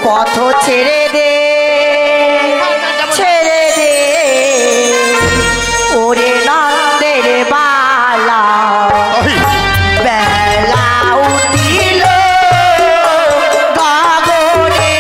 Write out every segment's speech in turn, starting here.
পথ ছেড়ে দে ছেড়ে দে ওরে নন্দের বালা বেলা উঠিল গগনে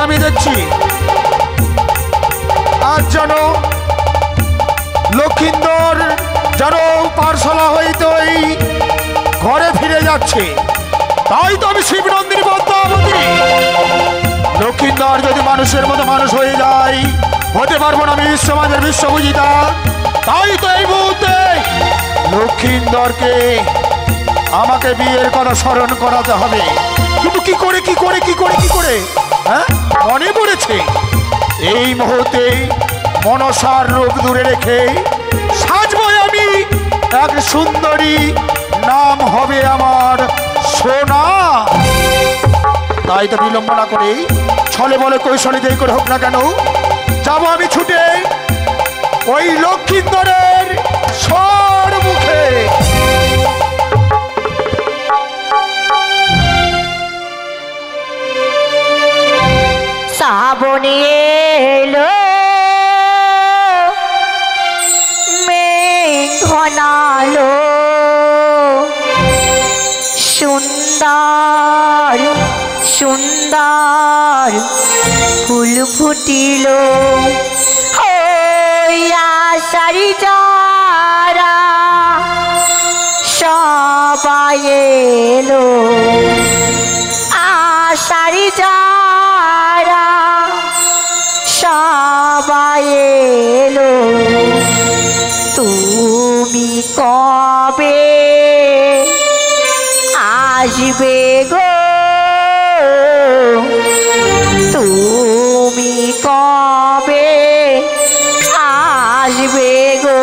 আমি দেখছি আজ যেন লক্ষিন্দর যেন পাঠশালা হইতে ওই ঘরে ফিরে যাচ্ছে। তাই তো আমি শিবনন্দিনী পদ্মাবতী লক্ষিন্দর যদি মানুষের মতো মানুষ হয়ে যায় হতে পারবো না আমি বিশ্বমানের বিশ্বপূজিতা। তাই তো এই মুহূর্তে লক্ষিন্দরকে আমাকে বিয়ের কথা স্মরণ করাতে হবে। কিন্তু কি করে কি করে কি করে কি করে হ্যাঁ মনে পড়েছে এই মুহূর্তে মনসার রূপ দূরে রেখে সাজবো আমি এক সুন্দরী, নাম হবে আমার সোনা। তাই তো বিলম্ব না করে ছলে বলে কৌশলে যেই করে হোক না কেন যাবো আমি ছুটে ওই লক্ষিন্দরের স্বর মুখে। শ্রাবণী এলো মেঘ ঘনালো সুন্দর সুন্দর ফুল ফুটিল আষাঢ়ি যারা সবাই এলো আষাঢ়ি যারা সবাই এলো তুমি কবে আসবে গো তুমি কবে আসবে গো।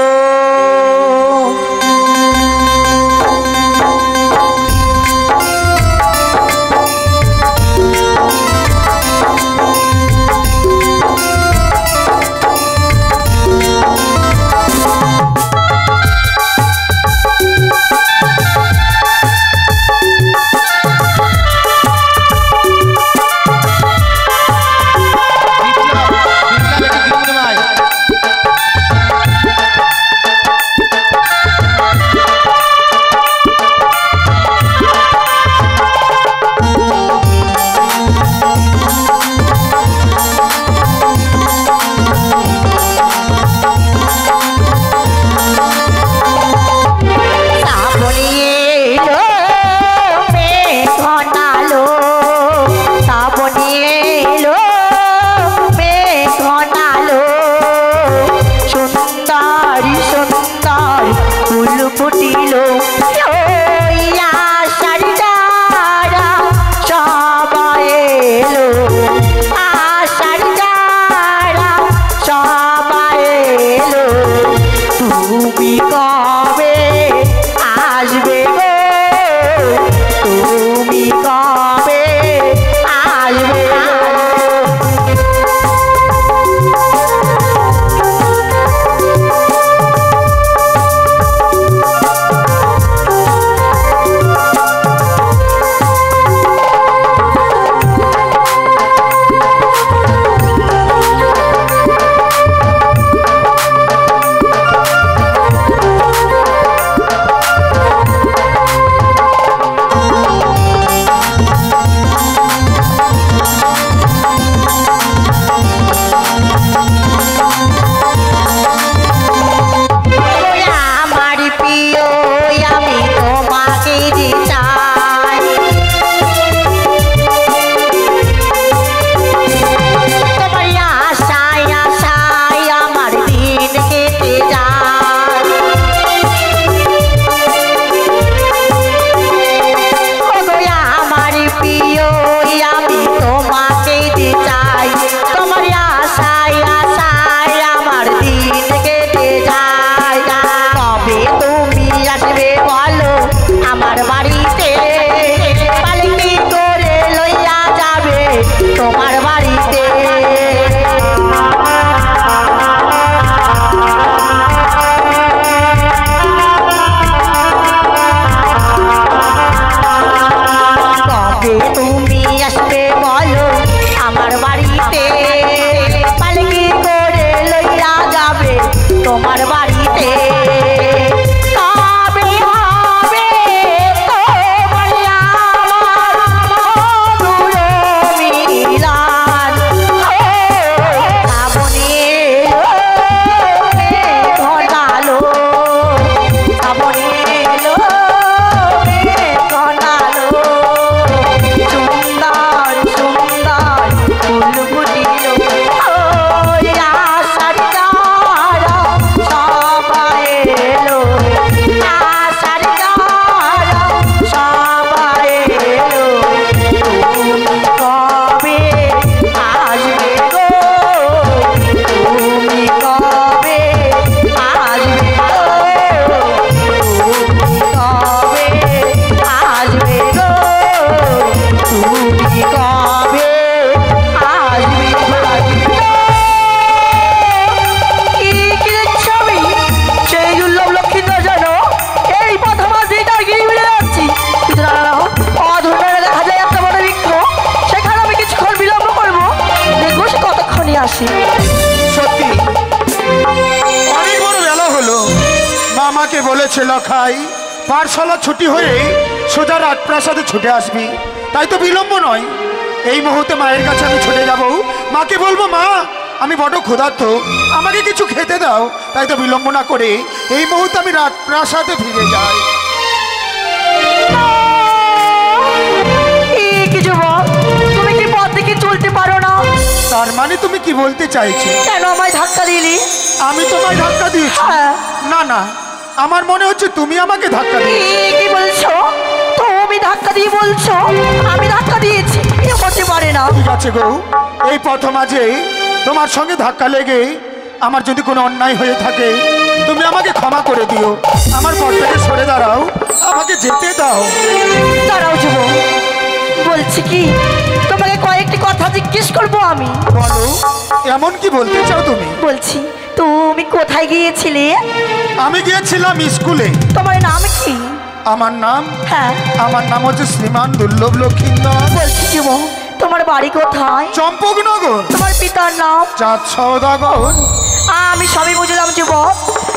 মাকে বলেছে লখাই পাঠশালা ছুটি হয়ে সোজা রাজপ্রাসাদে ছুটে আসবি, তাই তো বিলম্ব নয়। এই মুহূর্তে মায়ের কাছে আমি ছুটে যাব, মাকে বলবো মা আমি বড় ক্ষুধার্ত, আমাকে কিছু খেতে দাও। তাই তো বিলম্ব না করে এই মুহূর্তে আমি রাজপ্রাসাদে ফিরে যাই। কিছু বল, তুমি কি পথ থেকে চলতে পারো না? তার মানে তুমি কি বলতে চাইছো? কেন আমায় ধাক্কা দিলি? আমি তোমায় ধাক্কা দিয়েছি? হ্যাঁ। না না, আমার মনে হচ্ছে তুমি আমাকে ধাক্কা দিয়েছো। কি বলছো? তুমি ধাক্কা দিয়ে বলছো আমি ধাক্কা দিয়েছি? এ হতে পারে না। ঠিক আছে গো, এই পথ মাঝে তোমার সঙ্গে ধাক্কা লেগে আমার যদি কোনো অন্যায় হয়ে থাকে তুমি আমাকে ক্ষমা করে দিও। আমার পথ থেকে সরে দাঁড়াও, আমাকে যেতে দাও। দাঁড়াও যুব, বলছি কি তোমাকে কয়েকটি কথা জিজ্ঞেস করবো আমি। বলো, এমন কি বলতে চাও তুমি? বলছি তুমি কোথায় গিয়েছিলে? আমি গিয়েছিলাম স্কুলে। তোমার নাম কি? আমার নাম? হ্যাঁ। আমার নাম হচ্ছে শ্রীমান দুর্লভ লক্ষিন্দর। বলছি যুব, তোমার বাড়ি কোথায়? চম্পকনগর। তোমার পিতার নাম? চাঁদ সওদাগর। আমি সবই বুঝলাম যুব,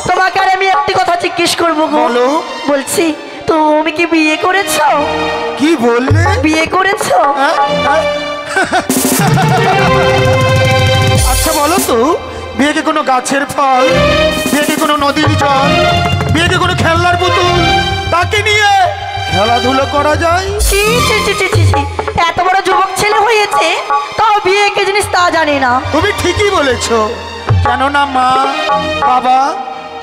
তোমাকে আর আমি একটি কথা জিজ্ঞেস করবো গো। বলো। বলছি তুমি কি বিয়ে করেছো? কি বললে? বিয়ে করেছো? আচ্ছা বলো তো, বিয়ে কি কোনো গাছের ফল, বিয়ে কি কোনো নদীর জল, বিয়ে কি কোনো খেলনার পুতুল, তাকে নিয়ে খেলাধুলো করা যায়? ছি ছি ছি ছি ছি ছি, এত বড় যুবক ছেলে হয়েছে তাও বিয়ে কি জিনিস তা জানি না। তুমি ঠিকই বলেছো, কেননা মা বাবা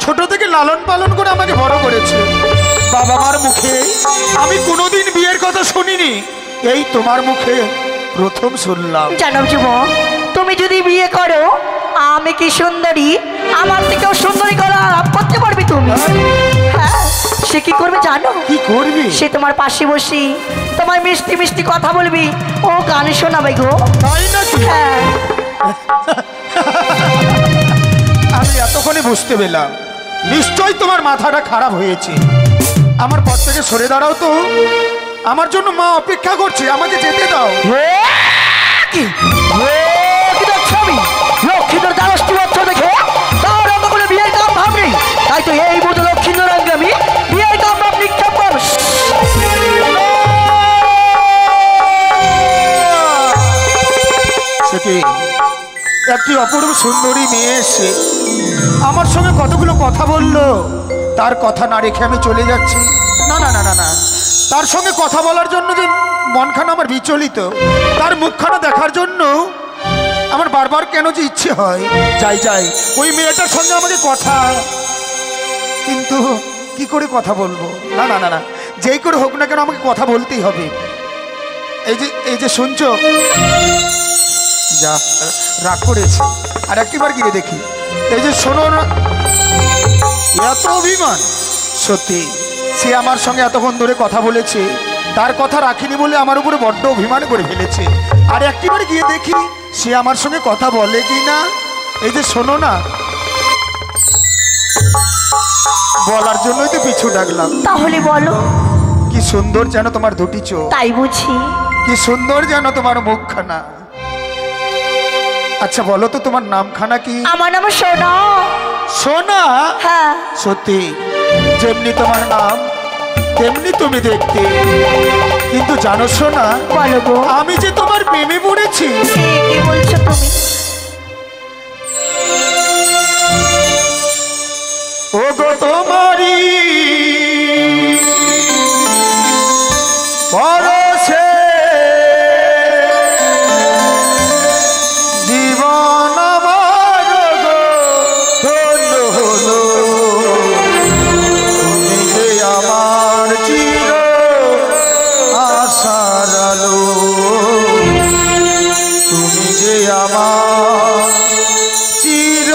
ছোট থেকে লালন পালন করে আমাকে বড় করেছে। বাবা মার মুখে আমি কোনোদিন বিয়ের কথা শুনিনি, এই তোমার মুখে প্রথম শুনলাম। জানো যুবক, তুমি যদি বিয়ে করো আমি কি সুন্দরী, আমার থেকেও সুন্দরী গলা আলাপ করতে পারবে তুমি। হ্যাঁ, সে কি করবে জানো? কি করবি? সে তোমার পাশে বসি তোমার মিষ্টি মিষ্টি কথা বলবি, ও গান শোনাবে গো। তাই নাকি? হ্যাঁ। আমি এতক্ষণে বুঝতে পেলাম, নিশ্চয়ই তোমার মাথাটা খারাপ হয়েছে। আমার পথ থেকে সরে দাঁড়াও তো, আমার জন্য মা অপেক্ষা করছে, আমাকে যেতে দাও। লক্ষ্মীধর দ্বারষ্টি বছর দেখে তার অত করে বিয়ের কাম ভাবনি, তাই তো এই মতো লক্ষ্মীধর আগে আমি বিয়ের কাম ভাব নিক্ষেপ করব। সেটি একটি অপূর্ব সুন্দরী মেয়ে এসে আমার সঙ্গে কতগুলো কথা বললো, তার কথা না রেখে আমি চলে যাচ্ছি। না না না না না, তার সঙ্গে কথা বলার জন্য যে মনখানা আমার বিচলিত, তার মুখখানা দেখার জন্য আমার বারবার কেন যে ইচ্ছে হয়। যাই যাই, ওই মেয়েটার সঙ্গে আমাকে কথা, কিন্তু কি করে কথা বলবো? না না না না, যেই করে হোক না কেন আমাকে কথা বলতেই হবে। এই যে শুনছো, যা রাগ করেছে, আর একটিবার গিয়ে দেখি। এই যে শোনো না, এত অভিমান! সত্যি সে আমার সঙ্গে এতক্ষণ ধরে কথা বলেছে, তার কথা রাখিনি বলে আমার উপরে বড্ড অভিমান করে ফেলেছে। আর একটিবার গিয়ে দেখি সে আমার সঙ্গে কথা বলে কি না। এই যে শোনো না, বলার জন্যই তো পিছু ডাকলাম। তাহলে বলো। কি সুন্দর যেন তোমার দুটি চোখ, তাই বুঝি। কি সুন্দর যেন তোমার মুখখানা। আচ্ছা বলো তো, তোমার নামখানা কি? আমার নাম সোনা। সোনা? হ্যাঁ। সত্যি যেমনি তোমার নাম তেমনি তুমি দেখতে, কিন্তু জানো সোনা, বলো গো, আমি যে তোমার প্রেমে পড়েছি। কি বলছো তুমি? ও গো তোমারি পরশে জীবন আমার গো ধন্য হলো, তুমি যে আমার চির আশার আলো, তুমি যে আমার চির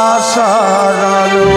আশার আলো।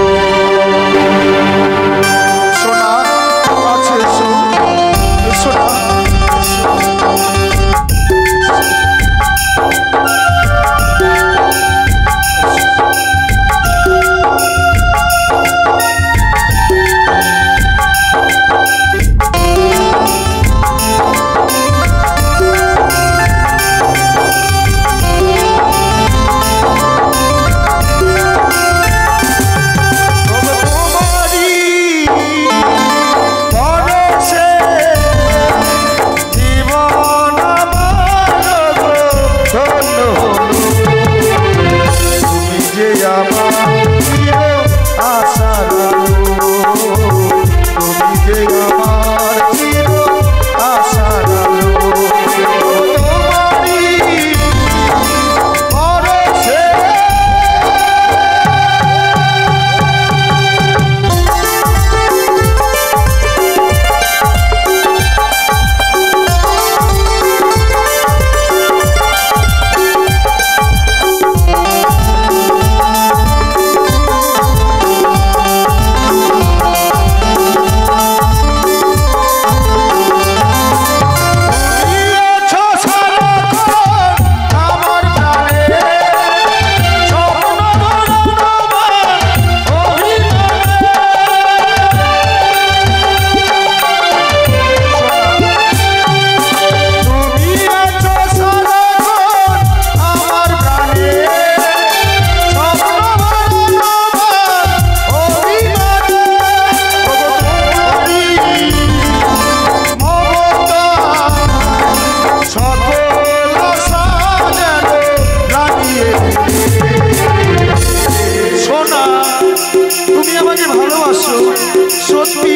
সত্যি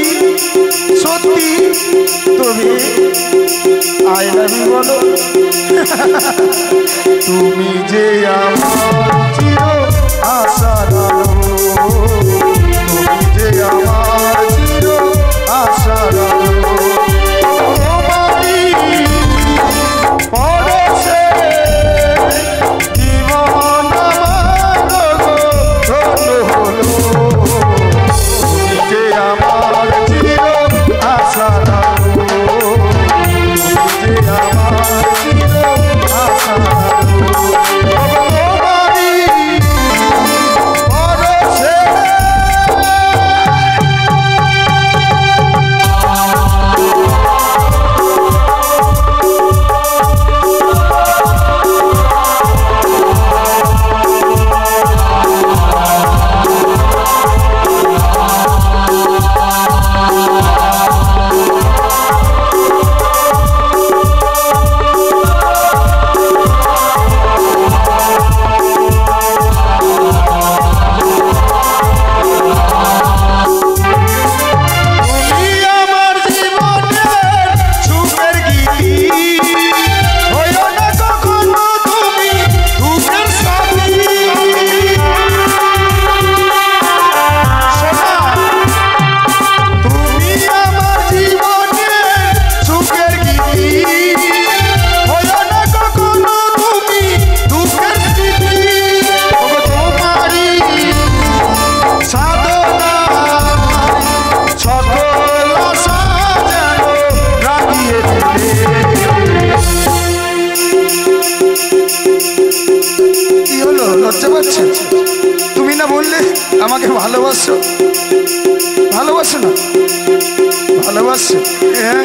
সত্যি তুমি আই লাভ ইউ বলো। তুমি যে আমার চির আশার আলো, তুমি যে আমার চির আশার আলো। তোমারই পরশে জীবন আমার ধন্য হলো। তুমি যে আমার চির আশার আলো, তুমি যে আমার চির আশার আলো। তোমারই পরশে লজ্জা পাচ্ছে? তুমি না বললে আমাকে ভালোবাসো, ভালোবাসো না? ভালোবাসো, হ্যাঁ।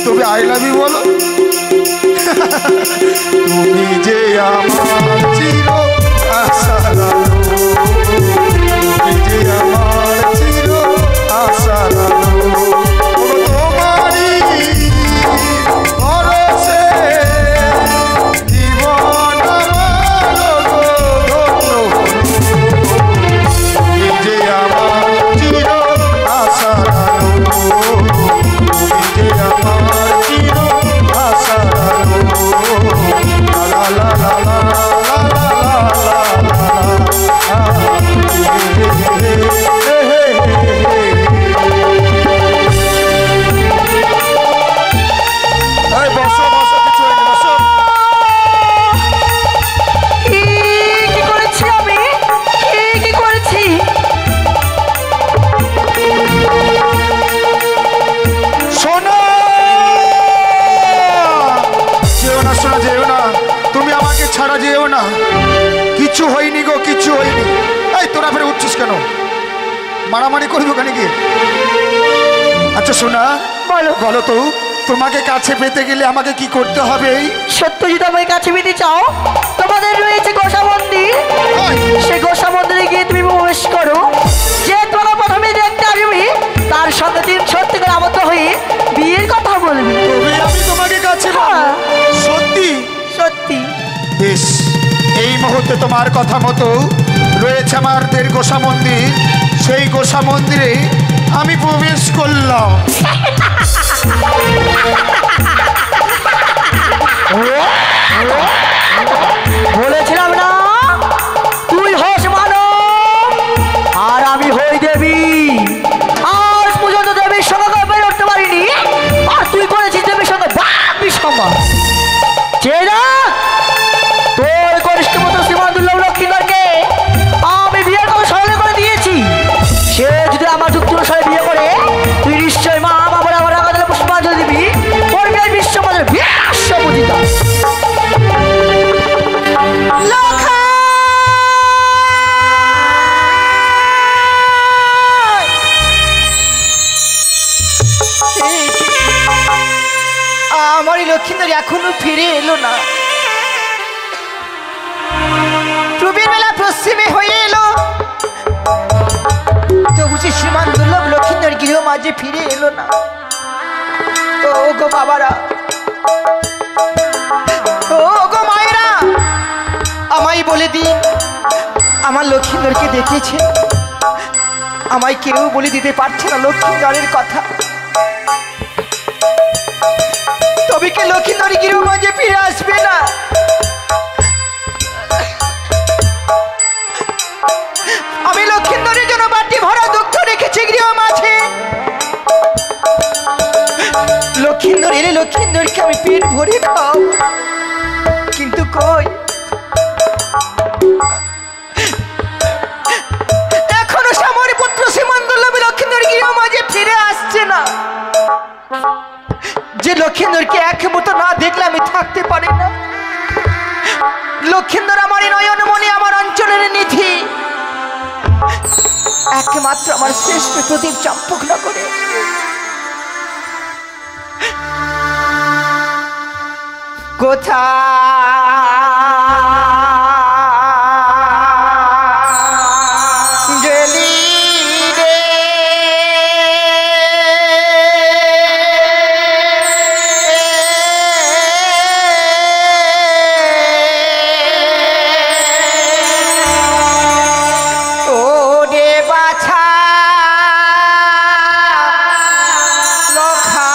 তবে আই লাভ ইউ বলো। তুমি যে আমার চির আশার আলো, তুমি যে আমার চির আশার আলো। তোমারই ভরসে জীবন আমার ধন্য হলো। তুমি যে আমার চির আশার আলো, তুমি যে আমার চির আশার আলো। লা লা লা লা লা লা লা লা বসো বসো, কিছু হয়নি, বসো। কি করেছি আমি? কি করেছি? শোনো, যেও না শোনা, যেও না, তুমি আমাকে ছাড়া যেও না। কিছু হয়নি গো, কিছু হয়নি। এই তোরা ফেরে উঠছিস কেন? মারামারি করবি ওখানে গিয়ে? আচ্ছা শোনা, বলো। বলো তো, তোমাকে কাছে পেতে গেলে আমাকে কি করতে হবে? সত্য যদি আমায় কাছে পেতে চাও, তোমাদের রয়েছে গোসা মন্দির। সে গোসা মন্দিরে গিয়ে তুমি প্রবেশ করো। যে তোমার প্রথমে দেখতে আসবে তার সঙ্গে তুমি সত্যি করে আবদ্ধ হয়ে বিয়ের কথা বলবি। তবে আমি তোমাকে কাছে পাবো? হ্যাঁ। সত্যি সত্যি। বেশ, এই মুহূর্তে তোমার কথা মতো রয়েছে আমাদের গোসা মন্দির। সেই গোসা মন্দিরে আমি প্রবেশ করলাম। বলেছিলাম না তুই হোস মানব আর আমি হই দেবী। আজ পর্যন্ত দেবীর সঙ্গে বের উঠতে পারিনি, আর তুই করেছিস দেবীর সঙ্গে সমান। তোর কনিষ্ঠ মতো শ্রীমান লক্ষ্মীধরকে আমি বিয়ের কথা সরল করে দিয়েছি। সে যদি আমার যুক্তি অনুসারে বিয়ে করে, তুই নিশ্চয় মা বাবার আমার আগাদের পুষ্পাঞ্জলি দিবি। করবি এই বিশ্বমানের বিশ্বপূজিতা। আমার লক্ষ্মীধর এখনো ফিরে এলো না। প্রবীর বেলা পশ্চিমে হয়ে এলো, তবু সে শ্রীমান দুর্লভ লক্ষ্মীধর গৃহ মাঝে ফিরে এলো না। ও গো বাবারা, ও গো মায়েরা, আমায় বলে দিন আমার লক্ষ্মীধরকে দেখেছে? আমায় কেউ বলে দিতে পারছে না লক্ষ্মীন্দরের কথা। তবে কি লক্ষ্মীন্দরী গৃহ মাঝে ফিরে আসবে না? আমি লক্ষ্মীন্দরের জন্য বাটি ভরা দুগ্ধ রেখেছি গৃহ মাঝে। লক্ষ্মীন্দর এলে লক্ষ্মীন্দরকে আমি পেট ভরে খাও, কিন্তু কই এখনো শ্যামর পুত্র শ্রীমন্দুল্লভ লক্ষ্মীন্দর গৃহ মাঝে ফিরে আসছে না। যে লক্ষ্মীন্দরকে এক মতো না দেখলে আমি থাকতে পারি না। লক্ষ্মীন্দর আমারই নয়নমণি, আমার অঞ্চলের নিধি, একমাত্র আমার শ্রেষ্ঠ প্রদীপ চম্পকনগরে। কোথায় গেলি রে ও রে বাছা লখা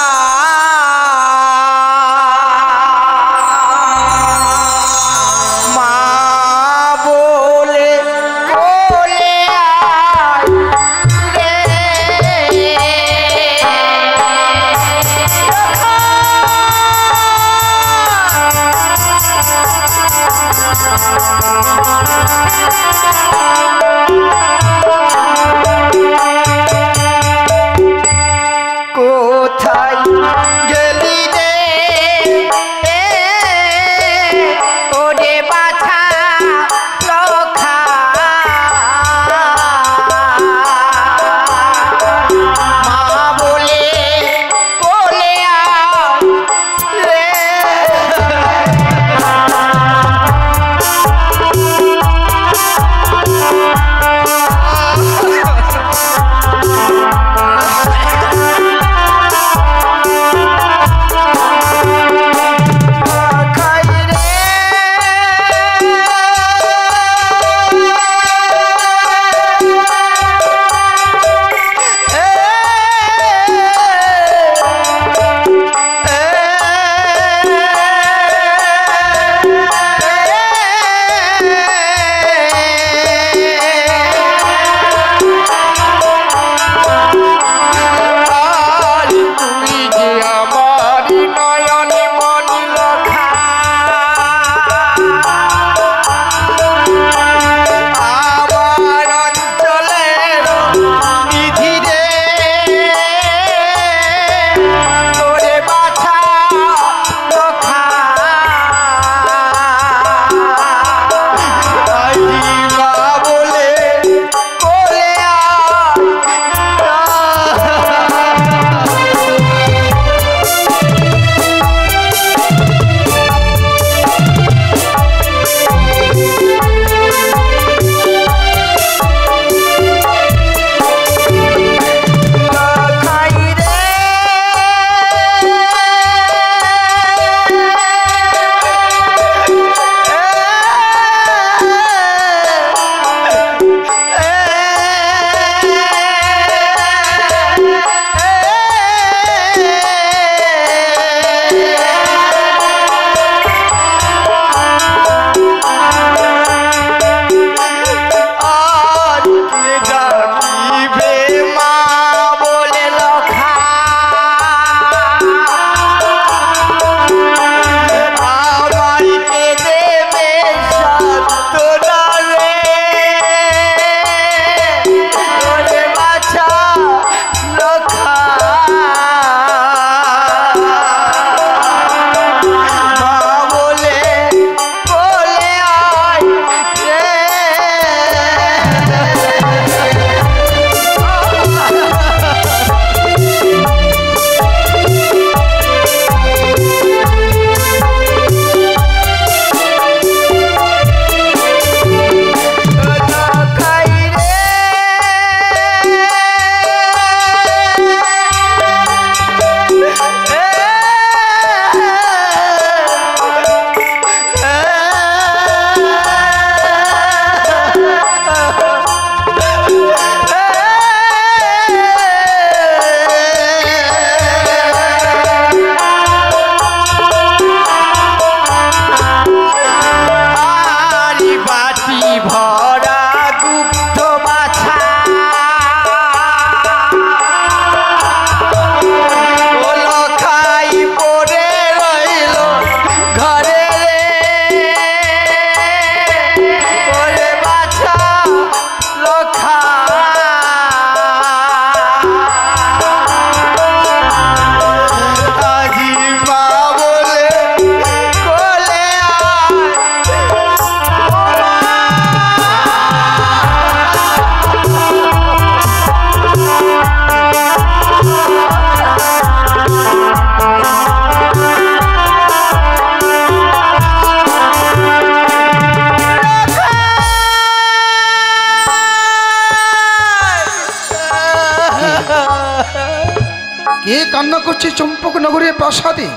কে কান্না করছে চম্পকনগরের প্রাসাদে?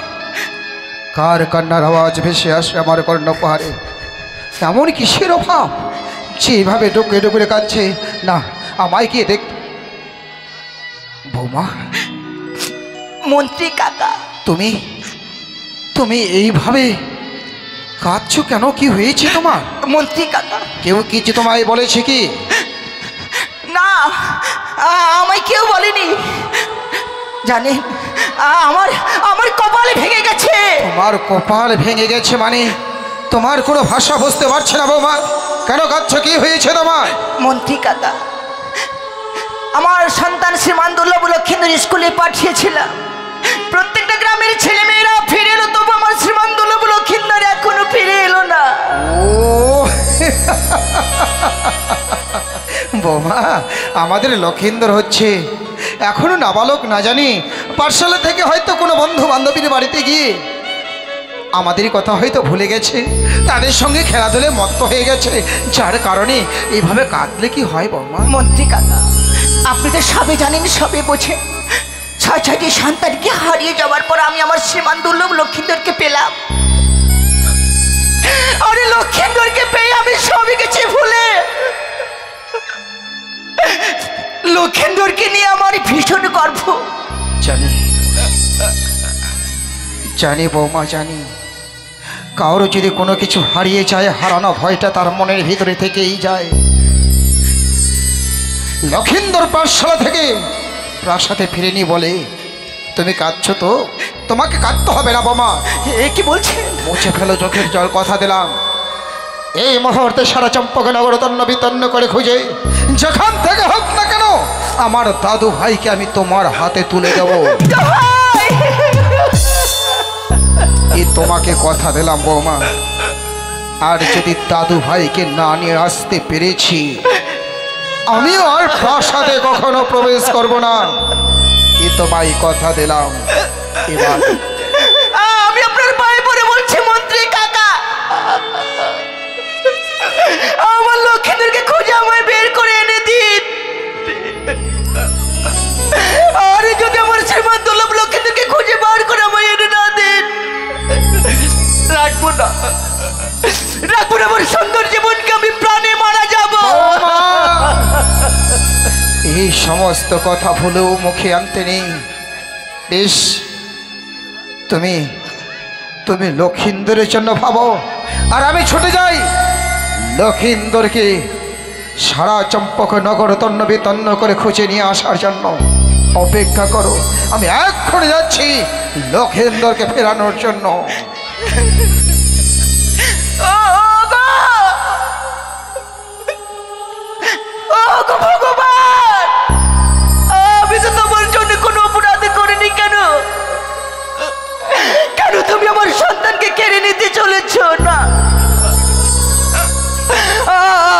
কার কান্নার আওয়াজ ভেসে আসে আমার কর্ণপাহাড়ে? এমন কিসের অভাব যেভাবে ডুকরে ডুকরে কাঁদছে? না, আমায় গিয়ে দেখ। বৌমা, মন্ত্রী কাকা, তুমি তুমি এইভাবে কাঁদছো কেন? কি হয়েছে তোমার? মন্ত্রী কাকা, কেউ কিছু তোমায় বলেছে কি? না, আমায় কেউ বলেনি। জানেন, আমার আমার কপালে ভেঙে গেছে। তোমার কপাল ভেঙে গেছে মানে? তোমার কোনো ভাষা বুঝতে পারছে না বৌমা। কেন কাঁদছো? কি হয়েছে তোমার? মন্ত্রী কাকা, আমার সন্তান শ্রীমান দুর্লভ লক্ষিন্দর স্কুলে পাঠিয়েছিলাম। প্রত্যেকটা গ্রামের ছেলে মেয়েরা ফিরে এলো, তবু আমার শ্রীমান দুর্লভ লক্ষিন্দর এখনো ফিরে এলো না। ও বৌমা, আমাদের লক্ষিন্দর হচ্ছে এখনো নাবালক, না জানি পাঠশালা থেকে হয়তো কোনো বন্ধু বান্ধবীর বাড়িতে গিয়ে আমাদের কথা হয়তো ভুলে গেছে, তাদের সঙ্গে খেলাধুলে মত্ত হয়ে গেছে, যার কারণে এইভাবে কাঁদলে কি হয় বৌমা? মন্ত্রী কাকা, আপনি তো সবে জানেন, সবে বোঝেন। ছয়টি সন্তানকে হারিয়ে যাওয়ার পর আমি আমার শ্রীমান দুর্লভ লক্ষিন্দরকে পেলাম। আরে লক্ষিন্দরকে পেয়ে আমি সবই গেছি ভুলে। লক্ষিন্দরকে নিয়ে আমার ভীষণ গর্ব। জানি জানি বৌমা, জানি কারো যদি কোনো কিছু হারিয়ে যায়, হারানো ভয়টা তার মনের ভিতরে থেকেই যায়। লক্ষিন্দর পাঠশালা থেকে প্রাসাদে ফিরেনি বলে তুমি কাঁদছো? তো তোমাকে কাঁদতে হবে না বৌমা। এ কি বলছেন? মুছে ফেলো চোখের জল, কথা দিলাম এই মুহূর্তে সারা চম্পকনগর তন্ন বিতন্ন করে খুঁজে যেখান থেকে হোক না কেন আমার দাদু ভাইকে আমি তোমার হাতে তুলে দেবো। এই তোমাকে কথা দিলাম বৌমা। আর যদি দাদু ভাইকে না নিয়ে আসতে পেরেছি, আমিও আর প্রাসাদে কখনো প্রবেশ করব না। এই তোমায় কথা দিলাম। এবার আমি আপনার পায়ে পড়ে বলছি মন্ত্রী কাকা, আমার লক্ষিন্দরকে খুঁজে আমায় বের করে এনে দিন। আর যদি আমার শ্রীমান দুর্লভ লক্ষিন্দরকে খুঁজে বার করে আমায় এনে না দিন, রাখবো না, রাখবো না আমার সুন্দর জীবনকে, আমি প্রাণে মারা যাব। এই সমস্ত কথা ভুলেও মুখে আনতে নেই। বেশ, তুমি তুমি লক্ষিন্দরের জন্য ভাবো, আর আমি ছুটে যাই লক্ষিন্দরকে সারা চম্পকনগর তন্ন বিতন্ন করে খুঁজে নিয়ে আসার জন্য। অপেক্ষা করো, আমি এক্ষুনি যাচ্ছি লক্ষিন্দরকে ফেরানোর জন্য। ভগবান, আমি তো তোমার জন্য কোনো অপরাধ করিনি। কেন কেন তুমি আমার সন্তানকে কেড়ে নিতে চলেছ? না,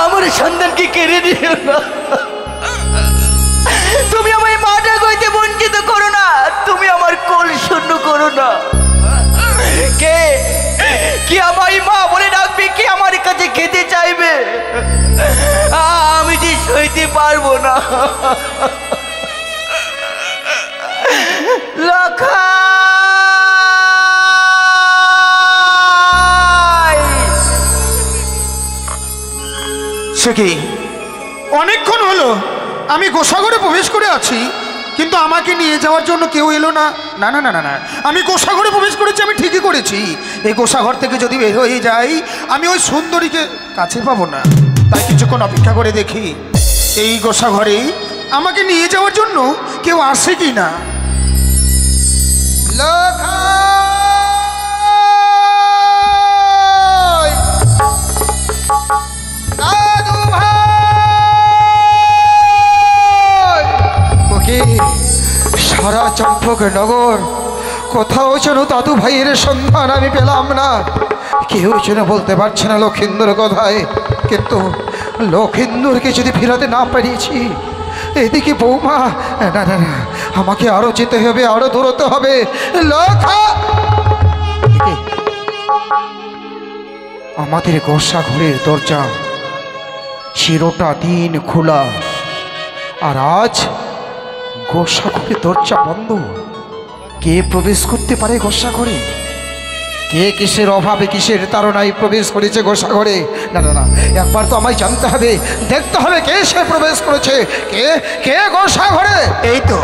আমার সন্তানকে কেড়ে নিও না। তুমি আমায় মাটা গইতে বঞ্চিত করো না, তুমি আমার কোল শূন্য করো না। কে কি আমায় মা বলে ডাকবে? কি আমার কাছে খেতে চাইবে? আমি যে সইতে পারবো না। সে কি অনেকক্ষণ হলো আমি গোসাগরে প্রবেশ করে আছি, কিন্তু আমাকে নিয়ে যাওয়ার জন্য কেউ এলো না। না না না না না, আমি গোসাগরে প্রবেশ করেছি, আমি ঠিকই করেছি। এই গোসাঘর থেকে যদি বের হয়ে যাই, আমি ওই সুন্দরীকে কাছে পাবো না। তাই কিছুক্ষণ অপেক্ষা করে দেখি এই গোসাঘরে আমাকে নিয়ে যাওয়ার জন্য কেউ আসে কি না। সারা চম্পকনগর কোথাও যেন দাদু ভাইয়ের সন্ধান আমি পেলাম না। কেউ যেন বলতে পারছে না লক্ষিন্দর কোথায়। কিন্তু লক্ষিন্দরকে যদি ফেরাতে না পারিয়েছি, এদিকে বৌমা, না না না, আমাকে আরো যেতে হবে, আরো দৌড়তে হবে। আমাদের গোসাঘরের দরজা চিরটা দিন খোলা, আর আজ গোসাঘরের দরজা বন্ধ। কে প্রবেশ করতে পারে গোসা ঘরে? কে কিসের অভাবে কিসের তাড়নায় প্রবেশ করেছে গোসা ঘরে? না না না, একবার তো আমায় জানতে হবে, দেখতে হবে কে সে প্রবেশ করেছে, কে কে গোসা ঘরে। এই তো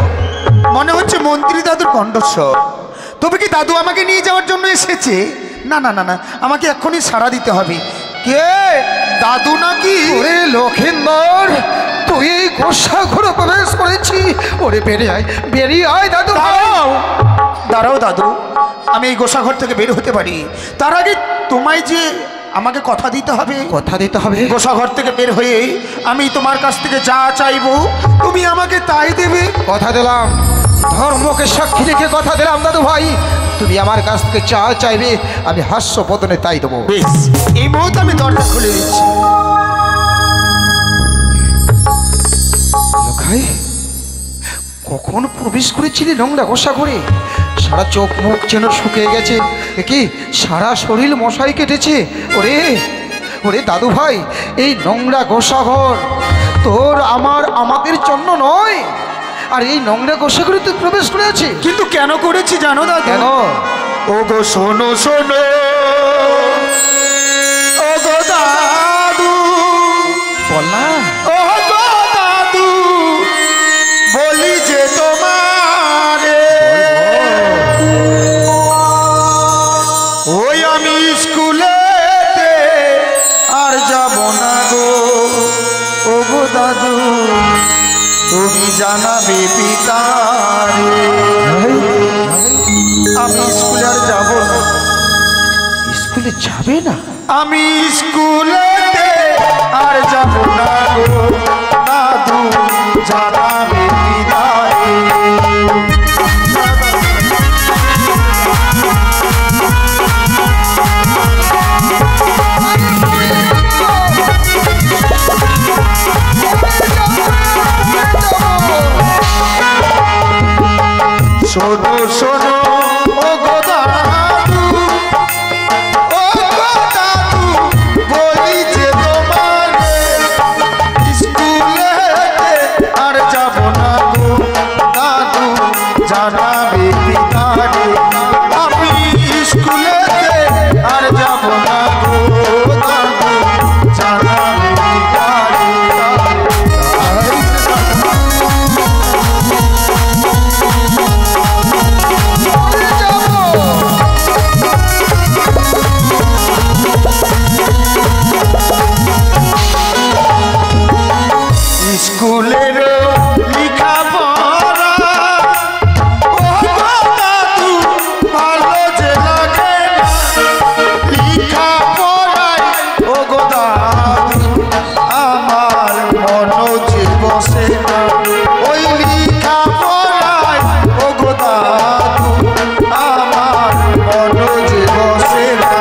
মনে হচ্ছে মন্ত্রী দাদুর কণ্ঠস্বর। তবে কি দাদু আমাকে নিয়ে যাওয়ার জন্য এসেছে? না না না না, আমাকে এক্ষুনি সাড়া দিতে হবে। কে? দাদু নাকি? ওরে লক্ষিন্দর, তুই এই গোসা ঘরে প্রবেশ করেছি? ওরে বেরিয়ে আয় দাদু। দাঁড়াও দাঁড়াও দাদু, আমি এই গোসাঘর থেকে বের হতে পারি। তার আগে তোমায় যে আমাকে কথা দিতে হবে। কথা দিতে হবে? গোসাঘর থেকে বের হয়ে আমি তোমার কাছ থেকে যা চাইবো তুমি আমাকে তাই দেবে। কথা দিলাম, ধর্মকে সাক্ষী রেখে কথা দিলাম দাদু ভাই, তুমি আমার কাছ থেকে যা চাইবে আমি হাস্য বদনে তাই দেবো। বেশ, এই মুহূর্তে আমি দরজা খুলে দিচ্ছি। লোকাই, কখন প্রবেশ করেছিলি নোংরা গোসা ঘরে? সারা চোখ মুখ যেন শুকিয়ে গেছে, কি সারা শরীর মশাই কেটেছে। ওরে ওরে দাদু ভাই, এই নোংরা গোসা ঘর তোর আমাদের জন্য নয়, আর এই নোংরা গোসা ঘরে তুই প্রবেশ করেছিস। কিন্তু কেন করেছি জানো দাদু? কেন? ও গো শোনো শোনো, ও গো দাদু, বল না। ও গো দাদু, বলি যে তোমারে ওই আমি স্কুলেতে আর যাব না গো। ও গো দাদু, তুমি জানাবে পিতারে আমি স্কুলে আর যাব না। স্কুলে যাবে না? আমি স্কুলেতে আর যাব না গো দাদু, জানাবে পিতারে। শোনো শোনো, ও গো দাদু, ও গো দাদু, বলি যে তোমারে স্কুলেতে আর যাব না গো দাদু, জানাবে পিতারে আমি স্কুলেতে আর যাব না গো দাদু, জানাবে পিতারে। স্কুলের লিখা পড়া ও গো দাদু ভালো যে লাগে না, লিখা পড়াই ও গো দাদু আমার মন যে বসে না, ওই লিখা পড়াই ও গো দাদু আমার মন যে বসে না।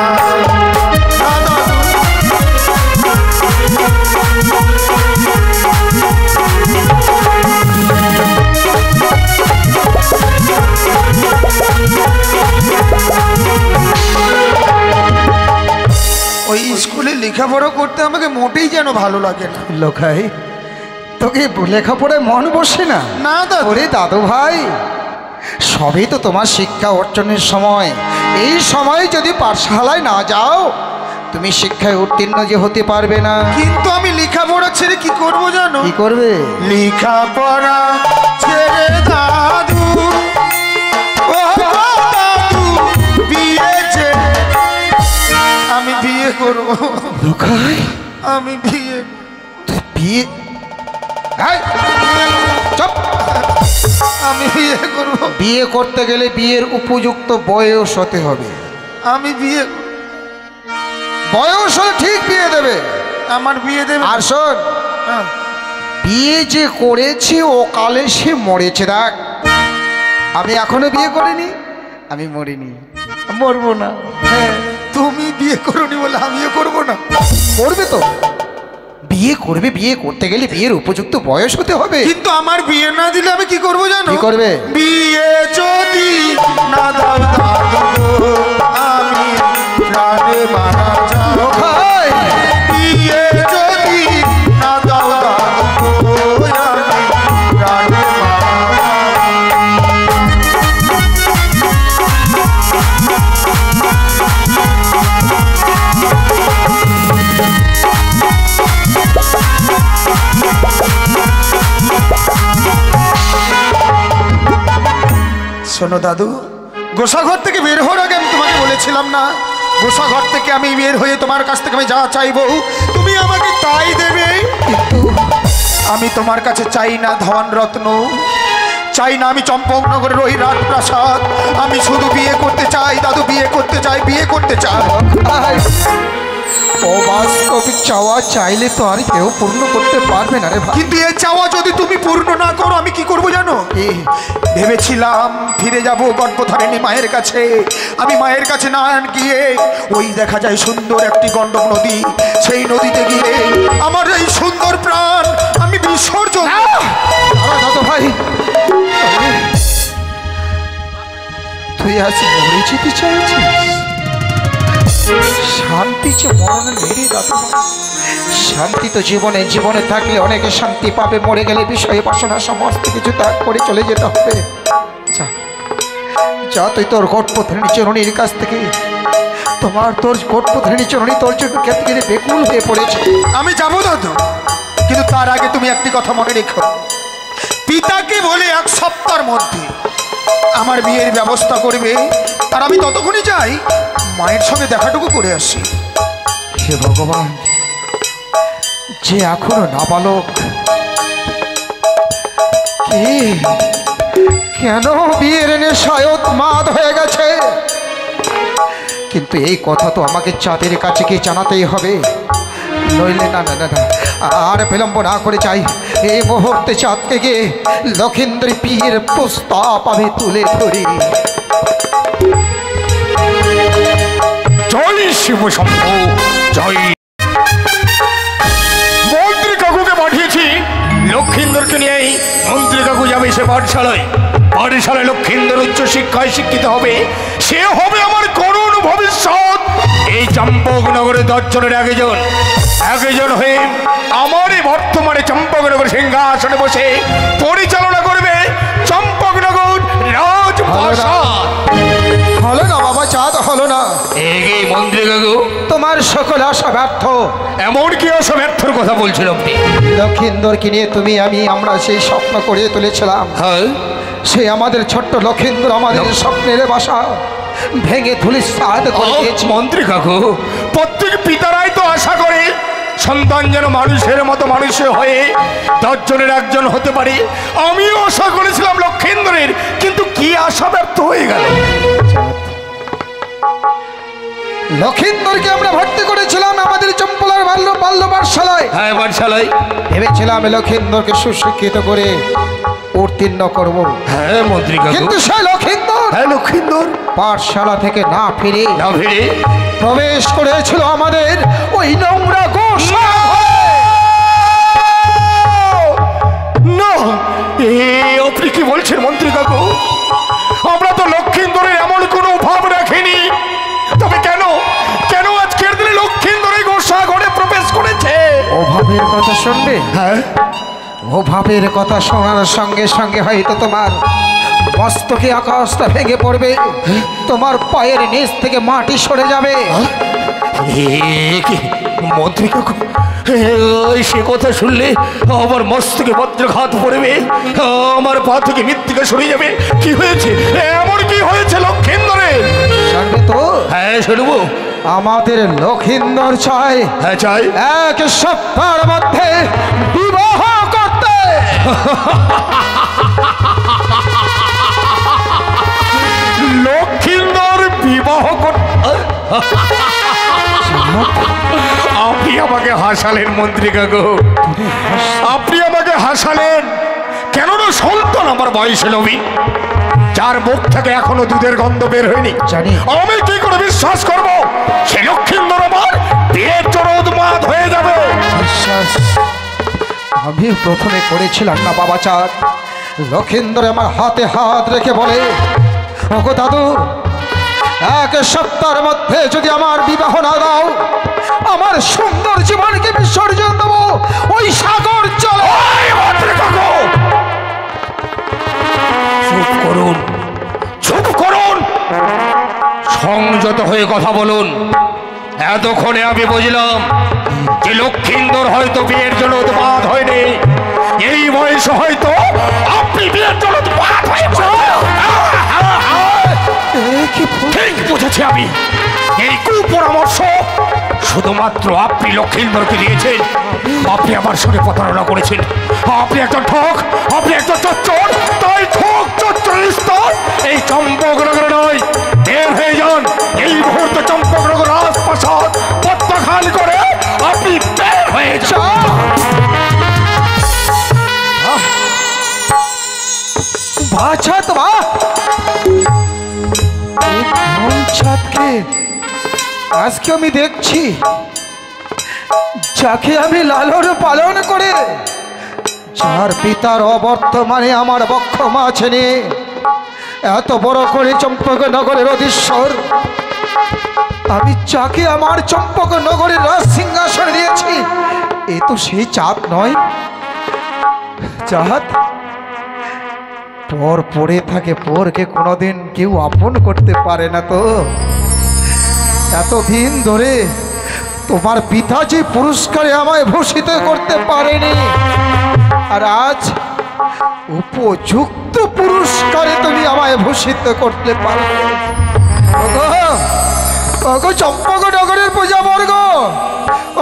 ওই স্কুলে লেখাপড়া করতে আমাকে মোটেই যেন ভালো লাগে না। লোকাই, তোকে লেখাপড়ায় মন বসে না? না দাদু। ওরে দাদু ভাই, সবই তো তোমার শিক্ষা অর্জনের সময়। এই সময় যদি পাঠশালায় না যাও তুমি শিক্ষায় উত্তীর্ণ যে হতে পারবে না। কিন্তু আমি লেখাপড়া ছেড়ে কি করব জানো? কি করবে? লেখাপড়া ছেড়ে দাদু, ও গো দাদু, বিয়ে যে আমি বিয়ে করব। লোকাই, আমি বিয়ে তুই বিয়ে? এই, চুপ! আমি বিয়ে করব। বিয়ে করতে গেলে বিয়ের উপযুক্ত বয়স হতে হবে। আমি বিয়ে, বয়স হলে ঠিক বিয়ে দেবে। আমার বিয়ে দেবে? আর শোন, হ্যাঁ। বিয়ে যে করেছে ও কালে সে মরেছে। দেখ, আমি এখনো বিয়ে করিনি, আমি মরিনি, মরবো না। হ্যাঁ, তুমি বিয়ে করনি বলে আমিও করব না। করবে তো, বিয়ে করবে। বিয়ে করতে গেলে বিয়ের উপযুক্ত বয়স হতে হবে। কিন্তু আমার বিয়ে না দিলে আমি কি করব জানো? কি করবে? বিয়ে যদি না দাও দাদু গো, আমি প্রাণে মারা যাব। ভাই, বিয়ে যদি না দাও দাদু গো, আমি প্রাণে মারা যাব। শোনো দাদু, গোসাঘর থেকে বের হওয়ার আগে আমি তোমাকে বলেছিলাম না, গোসাঘর থেকে আমি বের হয়ে তোমার কাছ থেকে আমি যা চাইবো তুমি আমাকে তাই দেবে। কিন্তু আমি তোমার কাছে চাই না ধন রত্ন, চাই না আমি চম্পকনগরের ওই রাজপ্রাসাদ, আমি শুধু বিয়ে করতে চাই দাদু, বিয়ে করতে চাই, বিয়ে করতে চাই। অবাস্তবিক চাওয়া চাইলে তো আর কেউ পূর্ণ করতে পারবে না রে ভাই। কিন্তু এই চাওয়া যদি তুমি পূর্ণ না করো আমি কি করবো জানো? ভেবেছিলাম ফিরে যাব গর্ভধারিণী মায়ের কাছে। আমি মায়ের কাছে না গিয়ে ওই দেখা যায় সুন্দর একটি গণ্ডক নদী, সেই নদীতে গিয়ে আমার এই সুন্দর প্রাণ আমি বিসর্জন। দাদু ভাই, তুই আজ মরে যেতে চাইছিস? শান্তি যে মরণে নেই দাদু। শান্তি তো জীবনে জীবনে থাকলে অনেকে শান্তি পাবে, মরে গেলে বিষয় বাসনা সমস্ত কিছু ত্যাগ করে চলে যেতে হবে। যা যা, তুই তোর গর্ভধারিণী চরণীর কাছ থেকে তোর গর্ভধারিণী চরণী তোর জন্য ক্ষেত্রে বেকুল হয়ে পড়েছে। আমি যাবো দাদু, কিন্তু তার আগে তুমি একটি কথা মনে রেখো, পিতাকে বলে 1 সপ্তাহের মধ্যে আমার বিয়ের ব্যবস্থা করবে। আর আমি ততক্ষণই যাই মায়ের সঙ্গে দেখাটুকু করে আসি। হে ভগবান, যে এখনো নাবালক কেন বিয়ের নেশায় উন্মাদ হয়ে গেছে? কিন্তু এই কথা তো আমাকে চাঁদের কাছে গিয়ে জানাতেই হবে, নইলে না না না না আর বিলম্ব না করে চাই এই মুহূর্তে চাঁদকে গিয়ে লক্ষিন্দ্র বিয়ের প্রস্তাব আমি তুলে ধরি। জয় শিব শম্ভু জয়। মন্ত্রী কাকুকে পাঠিয়েছি লক্ষিন্দরকে নিয়েই। মন্ত্রী কাকু যাবে সে পাঠশালায়। পাঠশালায় লক্ষিন্দর উচ্চ শিক্ষায় শিক্ষিত হবে, সে হবে আমার করুণ ভবিষ্যৎ। এই চম্পকনগরের 10 জনের একজন হয়ে আমারই বর্তমানে চম্পকনগর সিংহাসনে বসে পরিচালনা করবে চম্পকনগর রাজপ্রাসাদ। হলো না বাবা, চাঁদ হলো না। এই মন্ত্রী কাকু, তোমার সকল আশা ব্যর্থ। এমন কি আশা ব্যর্থর কথা বলছিল আপনি? লক্ষিন্দরকে নিয়ে আমরা সেই স্বপ্ন করে তুলেছিলাম। হ্যাঁ, সে আমাদের ছোট্ট লক্ষিন্দর আমাদের স্বপ্নের বাসা ভেঙে ধূলিসাৎ করে দিয়েছে। মন্ত্রী কাকু, প্রত্যেক পিতারাই তো আশা করে সন্তান যেন মানুষের মতো মানুষ হয়ে 10 জনের একজন হতে পারে। আমিও আশা করেছিলাম লক্ষিন্দরের, কিন্তু কি আশা ব্যর্থ হয়ে গেল। লক্ষিন্দরকে আমরা ভর্তি করেছিলাম আমাদের চম্পলার বাল্য পাঠশালায়। হ্যাঁ, পাঠশালায় ভেবেছিলাম লক্ষিন্দরকে সুশিক্ষিত করে উত্তীর্ণ করব। হ্যাঁ মন্ত্রী কাকু, কিন্তু সে লক্ষিন্দর পাঠশালা থেকে না ফিরে প্রবেশ করেছিল আমাদের ওই নোংরা গোশালায়। না, আপনি কি বলছেন মন্ত্রী কাকু? আমরা তো লক্ষিন্দরের এমন কোনো ভাব রাখিনি। তবে কেন আজকের দিনে লক্ষিন্দর এই গোসাঘরে প্রবেশ করেছে? অভাবের কথা শুনবে? হ্যাঁ, অভাবের কথা শোনার সঙ্গে সঙ্গে হয়তো তোমার মস্তকে আকাশটা ভেঙে পড়বে, তোমার পায়ের নিচ থেকে মাটি সরে যাবে। মন্ত্রী কাকু, সে কথা শুনলে আমার মস্তকে বজ্রঘাত পড়বে, আমার পা থেকে মৃত্তিকা সরে যাবে। কি হয়েছে? এমন কি হয়েছে লক্ষিন্দরের? শুনবে তো? হ্যাঁ, শুনবো। আমাদের লক্ষিন্দর চায়, হ্যাঁ চাই, 1 সপ্তাহের মধ্যে বিবাহ করতে। লক্ষিন্দর বিবাহ করতে? আপনি আমাকে হাসালেন মন্ত্রী কাকু, আপনি আমাকে হাসালেন। কেন না সন্তান আমার বয়সে নবীন, যার মুখ থেকে এখনো দুধের গন্ধ বের হয়নি, জানি আমি কি করে বিশ্বাস করবো সে লক্ষিন্দর আমার বিয়ের জন্য উন্মাদ হয়ে যাবে? বিশ্বাস আমি প্রথমে করেছিলাম না বাবা চাঁদ। লক্ষিন্দর আমার হাতে হাত রেখে বলে, ওগো দাদু, 1 সপ্তাহের মধ্যে যদি আমার বিবাহ না দাও, আমার সুন্দর জীবনকে বিসর্জন দেবো ওই সাগর জলে। চুপ করুন, সংযত হয়ে কথা বলুন। এতক্ষণে আমি বুঝলাম যে লক্ষিন্দর হয়তো বিয়ের জন্য উন্মাদ হয়নি। এই বয়সে হয়তো আপনি বিয়ের জন্য উন্মাদ হয়েছে। দেবী, এই কুপরামর্শ শুধুমাত্র আপনি লক্ষিন্দরকে দিয়েছেন। আপনি আমার সঙ্গে প্রতারণা করেছেন। আপনি একজন ঠক, আপনি একজন চচ্চর। তাই ঠক চচ্চরের স্তর এই চম্পকনগরে নয়। বের হয়ে যান এই মুহূর্তে। চম্পকনগর রাজপ্রাসাদ প্রত্যাখ্যান করে আপনি বের হয়ে যান। বাছাত বা ছাদকে আজকে আমি দেখছি, যাকে আমি লালন পালন করে, যার পিতার অবর্তমানে আমার বক্ষ মাঝে নিয়ে এত বড় করে চম্পকনগরের অধীশ্বর, আমি যাকে আমার চম্পকনগরের রাজ সিংহাসন দিয়েছি, এ তো সেই চাঁদ নয়। চাঁদ পর পড়ে থাকে, পরকে কোনোদিন কেউ আপন করতে পারে না। তো এতদিন ধরে তোমার পিতা যে পুরস্কারে আমায় ভূষিত করতে পারেনি, আর আজ উপযুক্ত পুরস্কারে তুমি আমায় ভূষিত করতে পারবে। ওগো চম্পকনগরের প্রজাবর্গ,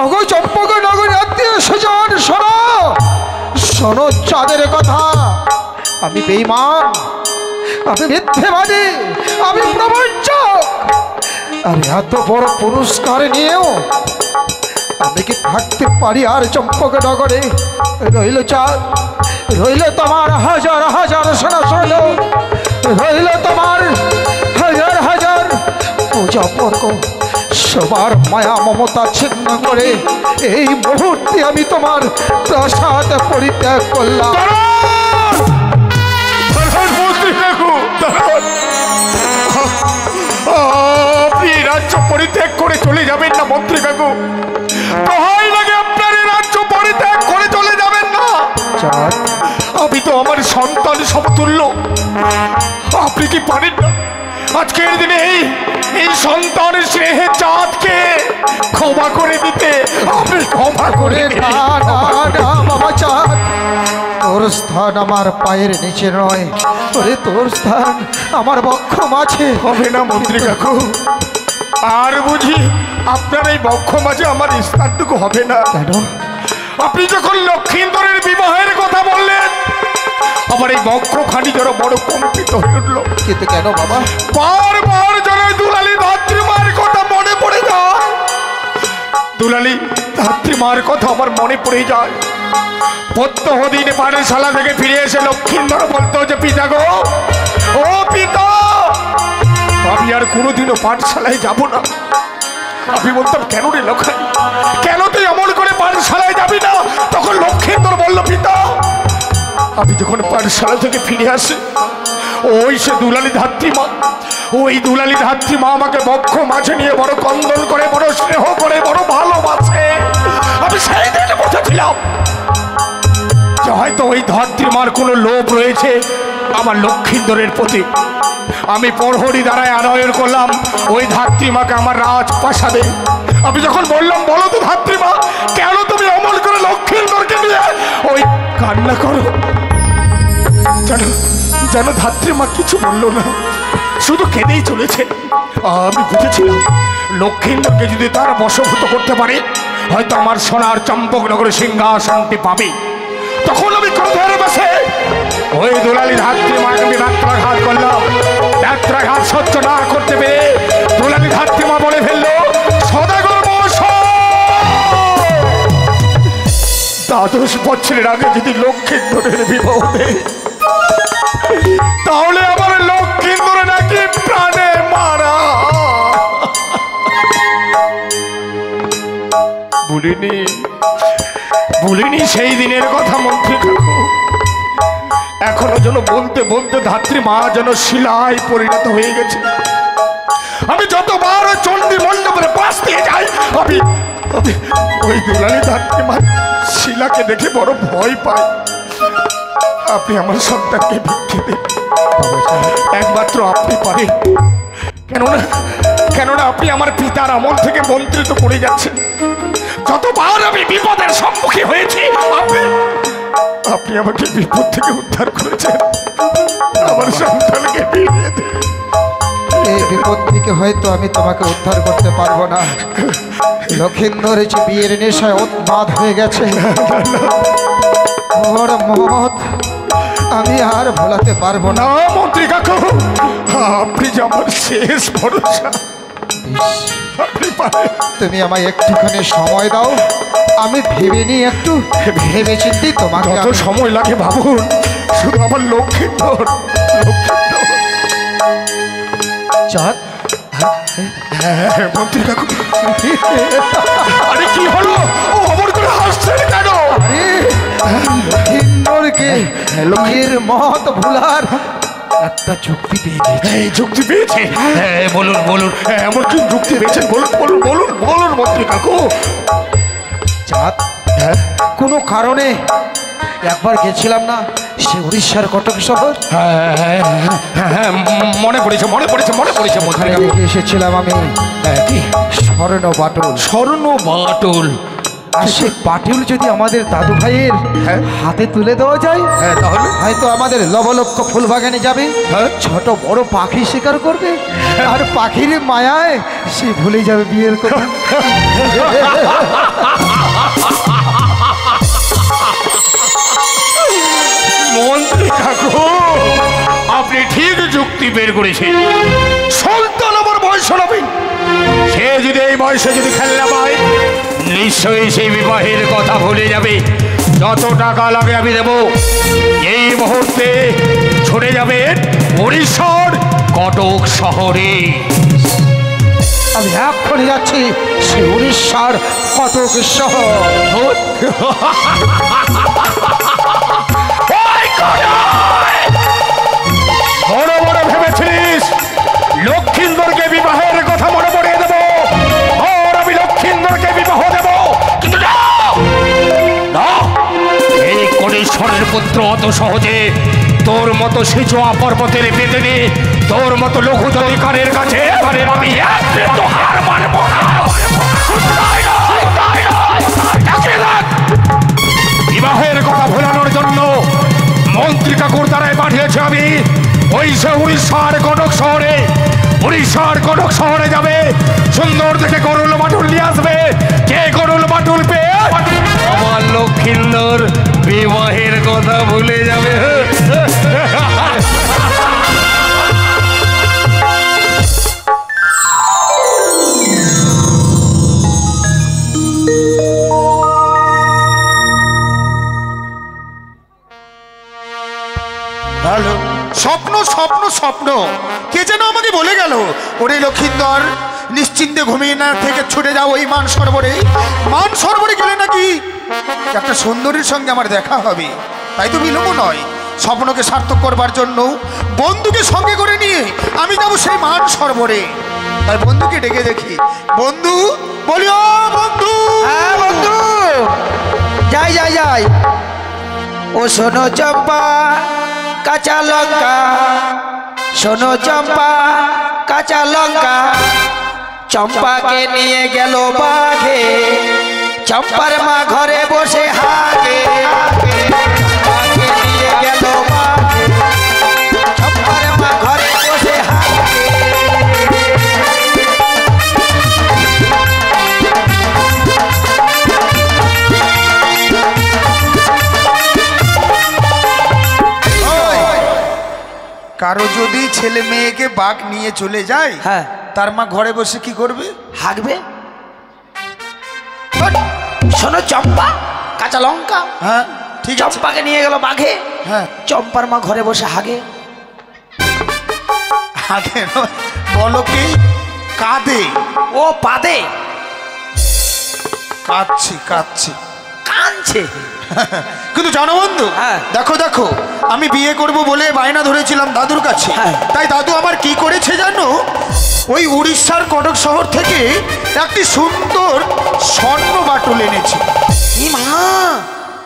ওগো চম্পকনগরের আত্মীয় স্বজন, শোনো শোনো চাঁদের কথা। আমি বেঈমান, আমি মিথ্যেবাদী, আমি প্রবঞ্চক। আর এত বড় পুরস্কার নিয়েও আমি কি থাকতে পারি আর চম্পকনগরে? রইল চাঁদ, রইল তোমার হাজার হাজার সৈন্য, রইল তোমার হাজার হাজার পূজাবর্গ, সবার মায়া মমতা ছিন্ন করে এই মুহূর্তে আমি তোমার প্রাসাদ পরিত্যাগ করলাম। আপনি রাজ্য পরিত্যাগ করে চলে যাবেন না মন্ত্রী কাকু? দোহাই লাগে আপনার রাজ্য পরিত্যাগ করে চলে যাবেন না। আমি তো আমার সন্তান সমতুল্য। আপনি কি পারেন না আজকের দিনে এই সন্তানের স্নেহের চাঁদকে ক্ষমা করে দিতে? আপনি ক্ষমা করে বাবা চাঁদ, তোর স্থান আমার পায়ের নিচে নয়, ওরে তোর স্থান আমার বক্ষ মাঝে। হবে না মন্ত্রী কাকু, আর বুঝি আপনার এই বক্ষ মাঝে আমার স্থানটুকু হবে না। কেন? আপনি যখন লক্ষিন্দরের বিবাহের কথা বললেন, আমার এই বক্ষখানি যেন বড় কম্পিত হয়ে উঠল। কিন্তু কেন বাবা? বারবার যেন দুলালী ধাত্রীমার কথা মনে পড়ে যায়। দুলালী ধাত্রীমার কথা আমার মনে পড়ে যায়। প্রত্যহ দিন পাঠশালা থেকে ফিরে এসে লক্ষিন্দর বলতো যে পিতা গো, ও পিতা, আমি আর কোনোদিনও পাঠশালায় যাব না। আমি বলতাম কেন রে লক্ষাই, কেন তুই অমল করে পাঠশালায় যাবি না? তখন লক্ষিন্দর বলল পিতা, আমি যখন পাঠশালা থেকে ফিরে আসি, ওই সে দুলালী ধাত্রীমা, ওই দুলালী ধাত্রীমা আমাকে বক্ষ মাঝে নিয়ে বড় কন্দল করে, বড় স্নেহ করে, বড় ভালোবাসে। আমি সেই দিন বুঝেছিলাম যে হয়তো ওই ধাত্রীমার কোনো লোভ রয়েছে আমার লক্ষিন্দরের প্রতি। আমি প্রহরী দ্বারায় আনয়ন করলাম ওই ধাত্রীমাকে আমার রাজপ্রাসাদে। আমি যখন বললাম বলো তো ধাত্রীমা, কেন তুমি অমল করে লক্ষিন্দরকে নিয়ে ওই কান্না করো, যেন ধাত্রীমা কিছু বললো না, শুধু কেঁদেই চলেছে। আমি বুঝেছিলাম লক্ষিন্দরকে যদি তার বশভূত করতে পারে, হয়তো আমার সোনার চম্পকনগরে সিংহাসনটি পাবে। তখন আমি ক্রোধের বসে ওই দুলালী ধাত্রীমাকে আমি ব্যত্রাঘাত করলাম। ব্যত্রাঘাত সহ্য না করতে পেরে দুলালী ধাত্রীমা বলে ফেললো, সদাগর দ্বাদশ বছরের আগে যদি লক্ষিন্দরের বিবাহ দেয়, তাহলে আমার লক্ষিন্দর নাকি প্রাণে মারা। ভুলিনি সেই দিনের কথা মন্ত্রী কাকু। এখনো যেন বলতে বলতে ধাত্রী মা যেন শিলায় পরিণত হয়ে গেছে। আমি যতবার চণ্ডী মণ্ডপের পাশ দিয়ে যাই, আমি ওই দুলালী ধাত্রী মা শিলাকে দেখে বড় ভয় পাই। আপনি আমার সন্তানকে ভিক্ষে দিন, একমাত্র আপনি পারেন। কেননা আপনি আমার পিতার আমল থেকে মন্ত্রিত করে যাচ্ছেন। যতবার আমি বিপদের সম্মুখীন হয়েছি, আপনি আমাকে বিপদ থেকে উদ্ধার করেছেন। আমার সন্তানকে ফিরিয়ে দিন, এই বিপদ থেকে হয়তো আমি তোমাকে উদ্ধার করতে পারবো না। লক্ষিন্দর যে বিয়ের নেশায় উন্মাদ হয়ে গেছে, ওর মত আমি আর ভোলাতে পারবো না। না মন্ত্রী কাকু, আপনি যে আমার শেষ ভরসা। আপনি পারেন। তুমি আমায় একটুখানি সময় দাও, আমি ভেবে নিই, একটু ভেবে চিন্তি তোমাকে কত সময় লাগে ভাবুন, শুধু আমার লক্ষিন্দর। চাঁদ, হ্যাঁ মন্ত্রী কাকু। আরে কি হলো, ও অমর করে হাসছেন কেন? লক্ষিন্দরকে লোকের মত ভুলার একটা যুক্তি পেয়েছি। এই যুক্তি পেয়েছেন? হ্যাঁ বলুন বলুন, এমন কি যুক্তি পেয়েছেন? বলুন বলুন বলুন বলুন মন্ত্রী কাকু। চাঁদ, কোনো কারণে একবার গেছিলাম না সে উড়িষ্যার কটক শহর? হ্যাঁ মনে পড়েছে মনে পড়েছে মনে পড়েছে। ওখানে দেখে এসেছিলাম আমি স্বর্ণ বাটুল। স্বর্ণ বাটুল? আর সে পাটুল যদি আমাদের দাদু ভাইয়ের হাতে তুলে দেওয়া যায়, তাহলে হয়তো আমাদের লবলক্ষ ফুল বাগানে যাবে, ছোট বড় পাখি শিকার করবে, আর পাখির মায়ায় সে ভুলে যাবে বিয়ের কথা। মন্ত্রী কাকু, আপনি ঠিক যুক্তি বের করেছেন। সন্তান আমার বয়স হবে, সে যদি এই বয়সে যদি খেলনা পায়, নিশ্চয়ই সেই বিবাহের কথা ভুলে যাবে। যত টাকা লাগে আমি দেব। এই মুহূর্তে ছুটে যাবেন উড়িষ্যার কটক শহরে। আমি এক্ষুনি যাচ্ছি সে উড়িষ্যার কটক শহর। বড় বড় ভেবেছিস লক্ষিন্দরকে বিবাহের কথা মনে পড়িয়ে দেবো, আর আমি লক্ষিন্দরকে বিবাহ দেব, কিন্তু না, এই কোটেশ্বরের পুত্র অত সহজে তোর মতো সিচুয়া পর্বতের বেদনে, তোর মতো লঘু অধিকারের কাছে আমি হার মানব না। বিবাহের কথা ভোলানোর জন্য মন্ত্রী কাকুর দ্বারাই পাঠিয়েছে আমি ওই সে উড়িষ্যার কটক শহরে। উড়িষ্যার কটক শহরে যাবে, সুন্দর থেকে গরুল বাটুল নিয়ে আসবে। কে গরুল বাটুল পেয়ে আমার লক্ষিন্দর বিবাহের কথা ভুলে যাবে। হ্যালো, স্বপ্ন স্বপ্ন স্বপ্ন, কে যেন আমাকে বলে গেল, ওরে লক্ষিন্দর নিশ্চিন্তে ঘুমিয়ে না থেকে ছুটে যাও ওই মান সরোবরে। মান সরোবরে গেলে নাকি একটা সুন্দরীর সঙ্গে আমার দেখা হবে। তাই তো বিলম্ব নয়, স্বপ্নকে সার্থক করবার জন্য বন্ধুকে সঙ্গে করে নিয়ে আমি যাবো সেই মান সরোবরে। তাই বন্ধুকে ডেকে দেখি। বন্ধু, বলি ও বন্ধু। হ্যাঁ বন্ধু, যাই যাই যাই। ও শোনো চম্পা কাঁচা লঙ্কা, শোনো চম্পা কাঁচা লঙ্কা, চম্পাকে নিয়ে গেল বাঘে, চম্পার মা ঘরে বসে হাগে। চম্পাকে নিয়ে গেল বাঘে, চম্পার মা ঘরে বসে হাগে। কারো যদি ছেলে মেয়েকে বাঘ নিয়ে চলে যায়, হ্যাঁ, তার মা ঘরে বসে কি করবে? হাগবে। শোনো চম্পা কাঁচা লঙ্কা, হ্যাঁ ঠিক আছে। চম্পাকে নিয়ে গেল বাঘে, হ্যাঁ, চম্পার মা ঘরে বসে হাগে। হাগে নয়, বলো কি কাঁদে। ও পাদে কাঁদছি কাঁদছি কাঁদছে। কিন্তু জানো বন্ধু, হ্যাঁ। দেখো দেখো, আমি বিয়ে করব বলে বায়না ধরেছিলাম দাদুর কাছে। হ্যাঁ। তাই দাদু আমার কি করেছে জানো, ওই উড়িষ্যার কটক শহর থেকে একটি সুন্দর স্বর্ণ বাটুল এনেছে। ই মা,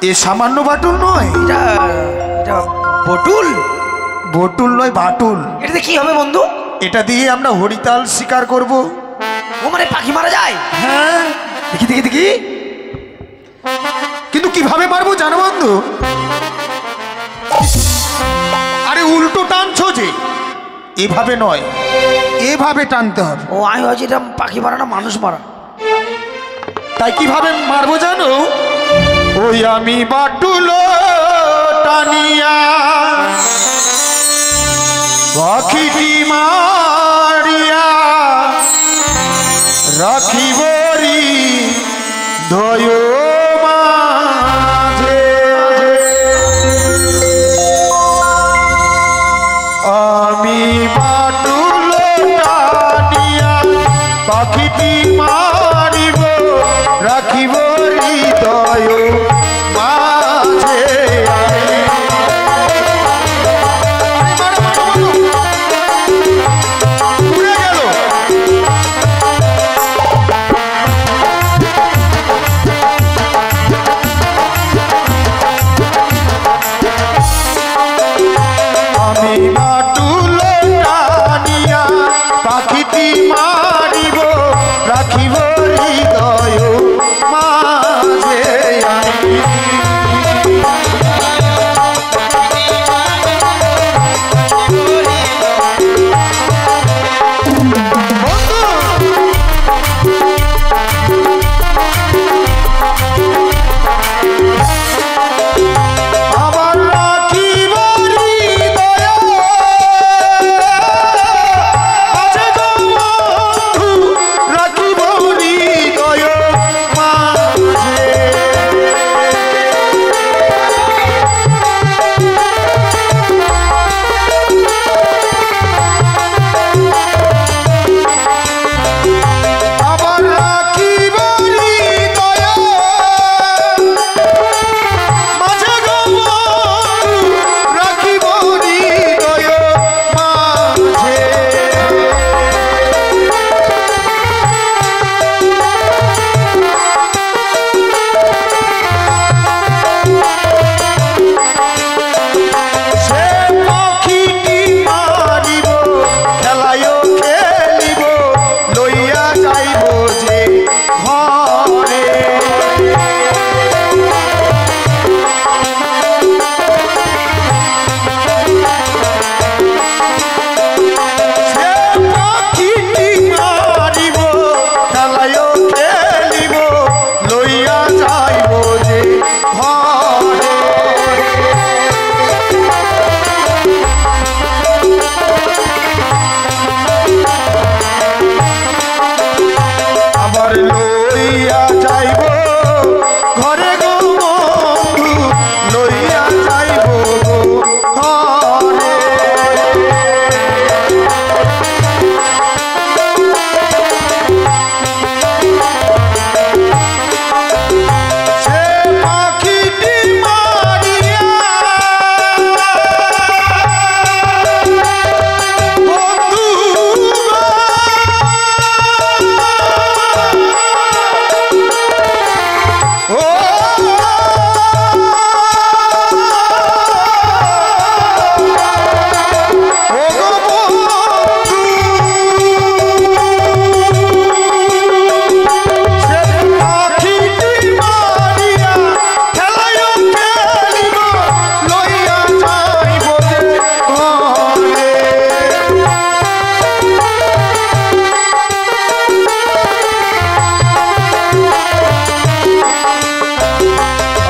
এ সামান্য বাটুল নয়, এটা এটা বটুল। বটুল নয়, বাটুল। এটাতে কি হবে বন্ধু? এটা দিয়ে আমরা হরিতাল শিকার করব। ও মানে পাখি মারা যায়? হ্যাঁ, দেখি দেখি দেখি। কিন্তু কিভাবে পারবো জানো বন্ধু? আরে উল্টো টানছো যে, এভাবে নয়, এভাবে টানতে হবে। ও আমি ভাবছি এটা পাখি মারা না মানুষ মারা। তাই কিভাবে মারবো জানো? ওই আমি বাটুলো টানিয়া পাখিটি মারিয়া রাখিবরি ধয় মাঝে। আমি বাটুলো টানিয়া পাখিটি মারিব রাখিব হৃদয় মাঝে। উড়ে গেল। আমি বাটুলো টানিয়া পাখিটি মারিব রাখিব হৃদয় মাঝে। আবার রাখিব হৃদয় মাঝে গো বন্ধু, রাখিব হৃদয় মাঝে। আবার রাখিব হৃদয় মাঝে গো বন্ধু, রাখিব হৃদয় মাঝে। সে পাখিটি মারিব খেলায়ও খেলিব লইয়া যাইব যে ঘরে। সে পাখিটি মারিব খেলায়ও খেলিব লইয়া যাইব যে ঘরে। আবার লইয়া যাইব ঘরে গো বন্ধু, লইয়া যাইব গো ঘরে। সে পাখিটি মারিয়া বন্ধু ও ও গো বন্ধু, সে পাখিটি মারিয়া খেলায়ও খেলিব লইয়া যাইব যে ঘরে।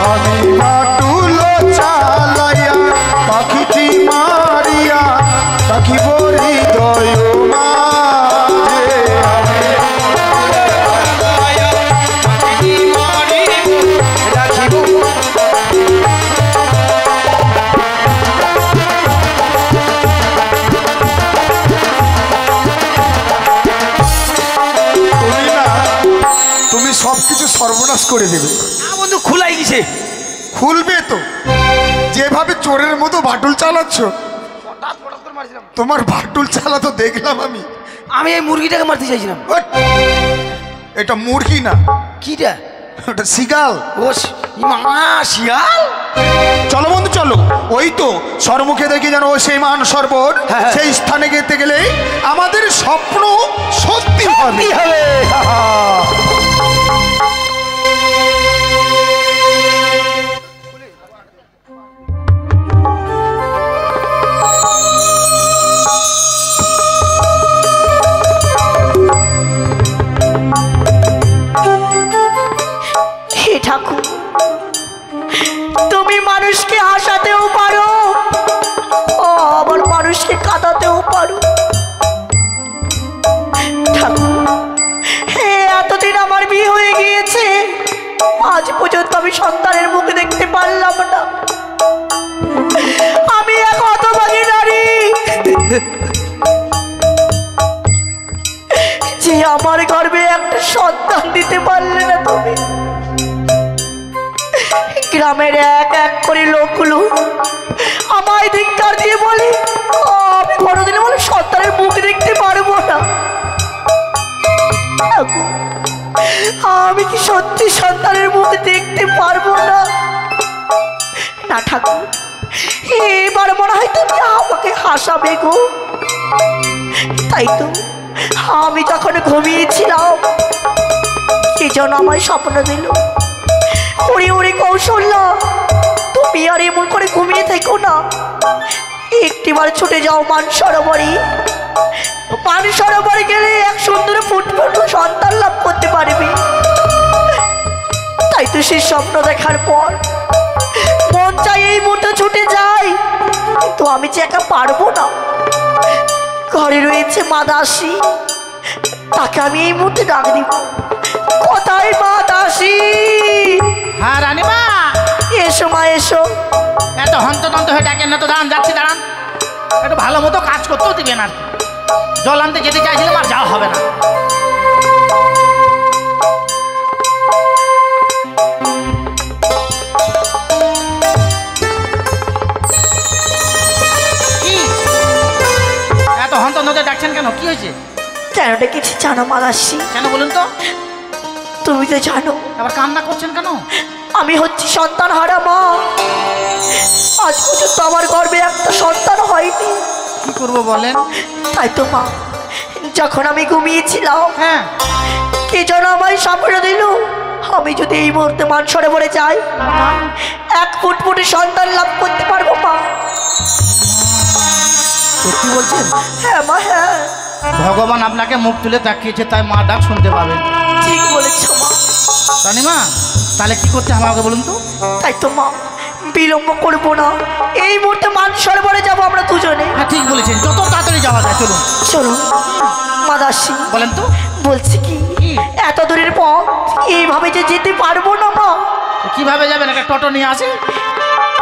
আমি বাটুলো চালাইয়া পাখিটি মারিয়া রাখিব হৃদয় মাঝে। তুমি না, তুমি সবকিছু সর্বনাশ করে দেবে। বন্ধু খুলাই গেছে। খুলবে তো, যেভাবে চোরের মতো বাটুল চালাচ্ছ। তোমার বাটুল চালা তো দেখলাম আমি। আমি এই মুরগিটাকে মারতে চাইছিলাম। ওট! এটা মুরগি না, কিটা? ওটা শিগাল। ও মা শিয়াল। চলো বন্ধু চলো, ওই তো সরমুখে দেখি যেন ওই সেই মান সরোবর, হ্যাঁ। সেই স্থানে যেতে গেলে আমাদের স্বপ্ন সত্যি হবে। কি হবে? কাঁদাতেও পারো। ঠাকুর, এতদিন আমার বিয়ে হয়ে গিয়েছে, আজ পর্যন্ত আমি সন্তানের মুখ দেখতে পারলাম না। আমি এক হতভাগী নারী, যে আমার গর্ভে একটা সন্তান দিতে পারলে না তুমি। গ্রামের এক এক করে লোকগুলো আমায় ধিক্কার দিয়ে বলে আমি কোনোদিন বলে সন্তানের মুখ দেখতে পারবো না। আমি কি সত্যি সন্তানের মুখ দেখতে পারবো না? না ঠাকুর, এবার মনে হয় তুমি আমাকে হাসাবে গো। তাই তো আমি যখন ঘুমিয়েছিলাম, কে যেন আমায় স্বপ্ন দিল, উড়ি উড়ি কৌশল্যা, তুমি আর এমন করে ঘুমিয়ে থেকো না, একটিবার ছুটে যাও মানসরোবরে। মানসরোবরে গেলে এক সুন্দর ফুটফুট সন্তান লাভ করতে পারবে। তাই তো সেই স্বপ্ন দেখার পর মন চাই এই মুহূর্তে ছুটে যাই, কিন্তু আমি যে একা পারবো না। ঘরে রয়েছে মা দাসী, তাকে আমি এই মুহূর্তে ডাক দিব। কোথায় মা দাসী? হ্যাঁ রানীমা, এসো মা এসো। এত হন্তদন্ত হয়ে ডাকেন না তো, দাঁড়ান, যাচ্ছি, দাঁড়ান। একটু ভালো মতো কাজ করতেও দিবেন আর কি। জল আনতে যেতে চাইছিলাম, আর যাওয়া হবে না। কি এত হন্তদন্ত ডাকছেন কেন? কি হয়েছে? কেন ডেকেছি জানো মা দাসী? কেন বলুন তো? তুমি তো জানো আবার কান্না করছেন কেন? আমি হচ্ছি সন্তান হারা মা। আজ পর্যন্ত আমার গর্ভে একটা সন্তান হয়নি। কি করবো বলেন? তাই তো মা, যখন আমি ঘুমিয়েছিলাম, হ্যাঁ, কে যেন আমায় স্বপ্ন দিল আমি যদি এই মুহূর্তে মানসরোবরে যাই, এক ফুটফুটে সন্তান লাভ করতে পারবো মা। সত্যি বলছেন? হ্যাঁ মা, হ্যাঁ ভগবান আপনাকে মুখ তুলে তাকিয়েছে, তাই মা ডাক শুনতে পাবেন। ঠিক বলেছ মা। রানীমা, তাহলে কি করতে হবে আমাকে বলুন তো? তাই তো মা, বিলম্ব করবো না, এই মুহূর্তে মানসরোবরে যাবো আমরা দুজনে। হ্যাঁ ঠিক বলেছেন, যত তাড়াতাড়ি যাওয়া যায় চলুন। চলুন মা দাসী। বলেন তো? বলছি কি, এত দূরের পথ এইভাবে যে যেতে পারবো না মা। কিভাবে যাবেন? একটা টোটো নিয়ে আসে।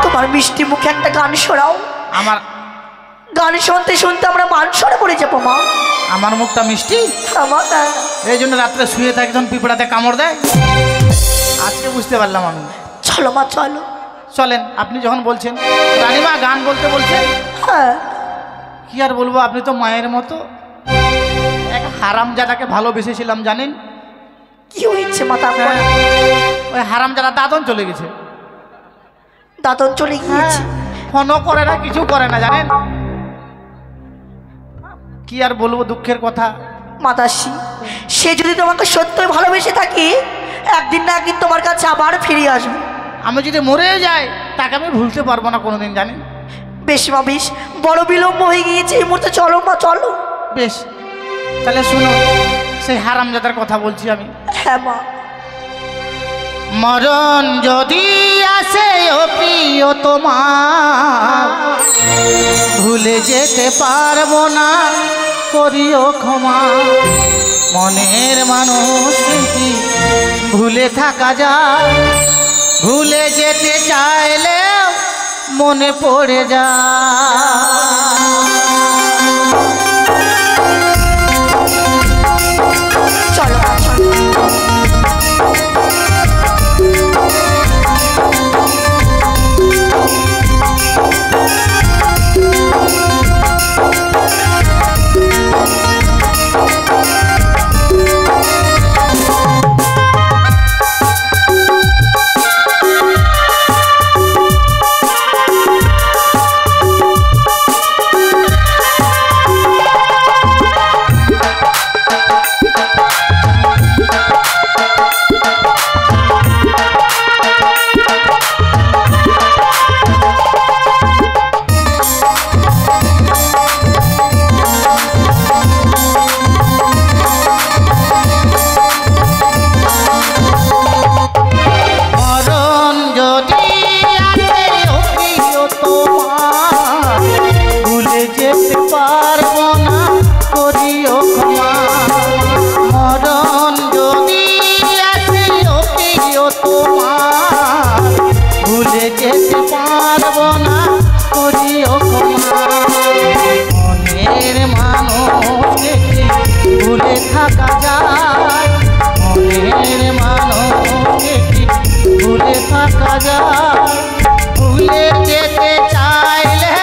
তোমার মিষ্টি মুখে একটা গান শোনাও। আমার গান শুনতে শুনতে আমরা মানসরোবরে যাবো মা। আমার মুখটা মিষ্টি, আমার এই জন্য রাত্রে শুয়ে থাকে যখন পিঁপড়াতে কামড় দেয়। আজকে বুঝতে পারলাম আমি। চলো মা চলো। চলেন, আপনি যখন বলছেন। রানীমা, গান বলতে বলছেন, হ্যাঁ কি আর বলবো, আপনি তো মায়ের মতো। এক হারামজাদাকে ভালোবেসেছিলাম জানেন? কি হয়েছে মা? তারপর ওই হারামজাদা দাদন চলে গেছে। দাদন চলে গিয়েছে? ফোনও করে না, কিছু করে না জানেন। কি আর বলবো, দুঃখের কথা। মা দাসী, সে যদি তোমাকে সত্যই ভালোবেসে থাকে, একদিন না একদিন তোমার কাছে আবার ফিরে আসবে। আমি যদি মরে যাই, তাকে আমি ভুলতে পারবো না কোনোদিন জানেন। বেশ মা বেশ, বড় বিলম্ব হয়ে গিয়েছে, এই মুহূর্তে চলো মা চলো। বেশ, তাহলে শুনো, সেই হারামজাদার কথা বলছি আমি। হ্যাঁ মা। মরণ যদি আসে ও প্রিয় তোমার, ভুলে যেতে পারবো না, করিও ক্ষমা। মনের মানুষ কি ভুলে থাকা যায়? ভুলে যেতে চাইলে মনে পড়ে যায়। চলো মা চলো। মনের মানুষকে কি ভুলে থাকা যায়? মনের মানুষকে কি ভুলে থাকা যায়? ভুলে যেতে চাইলে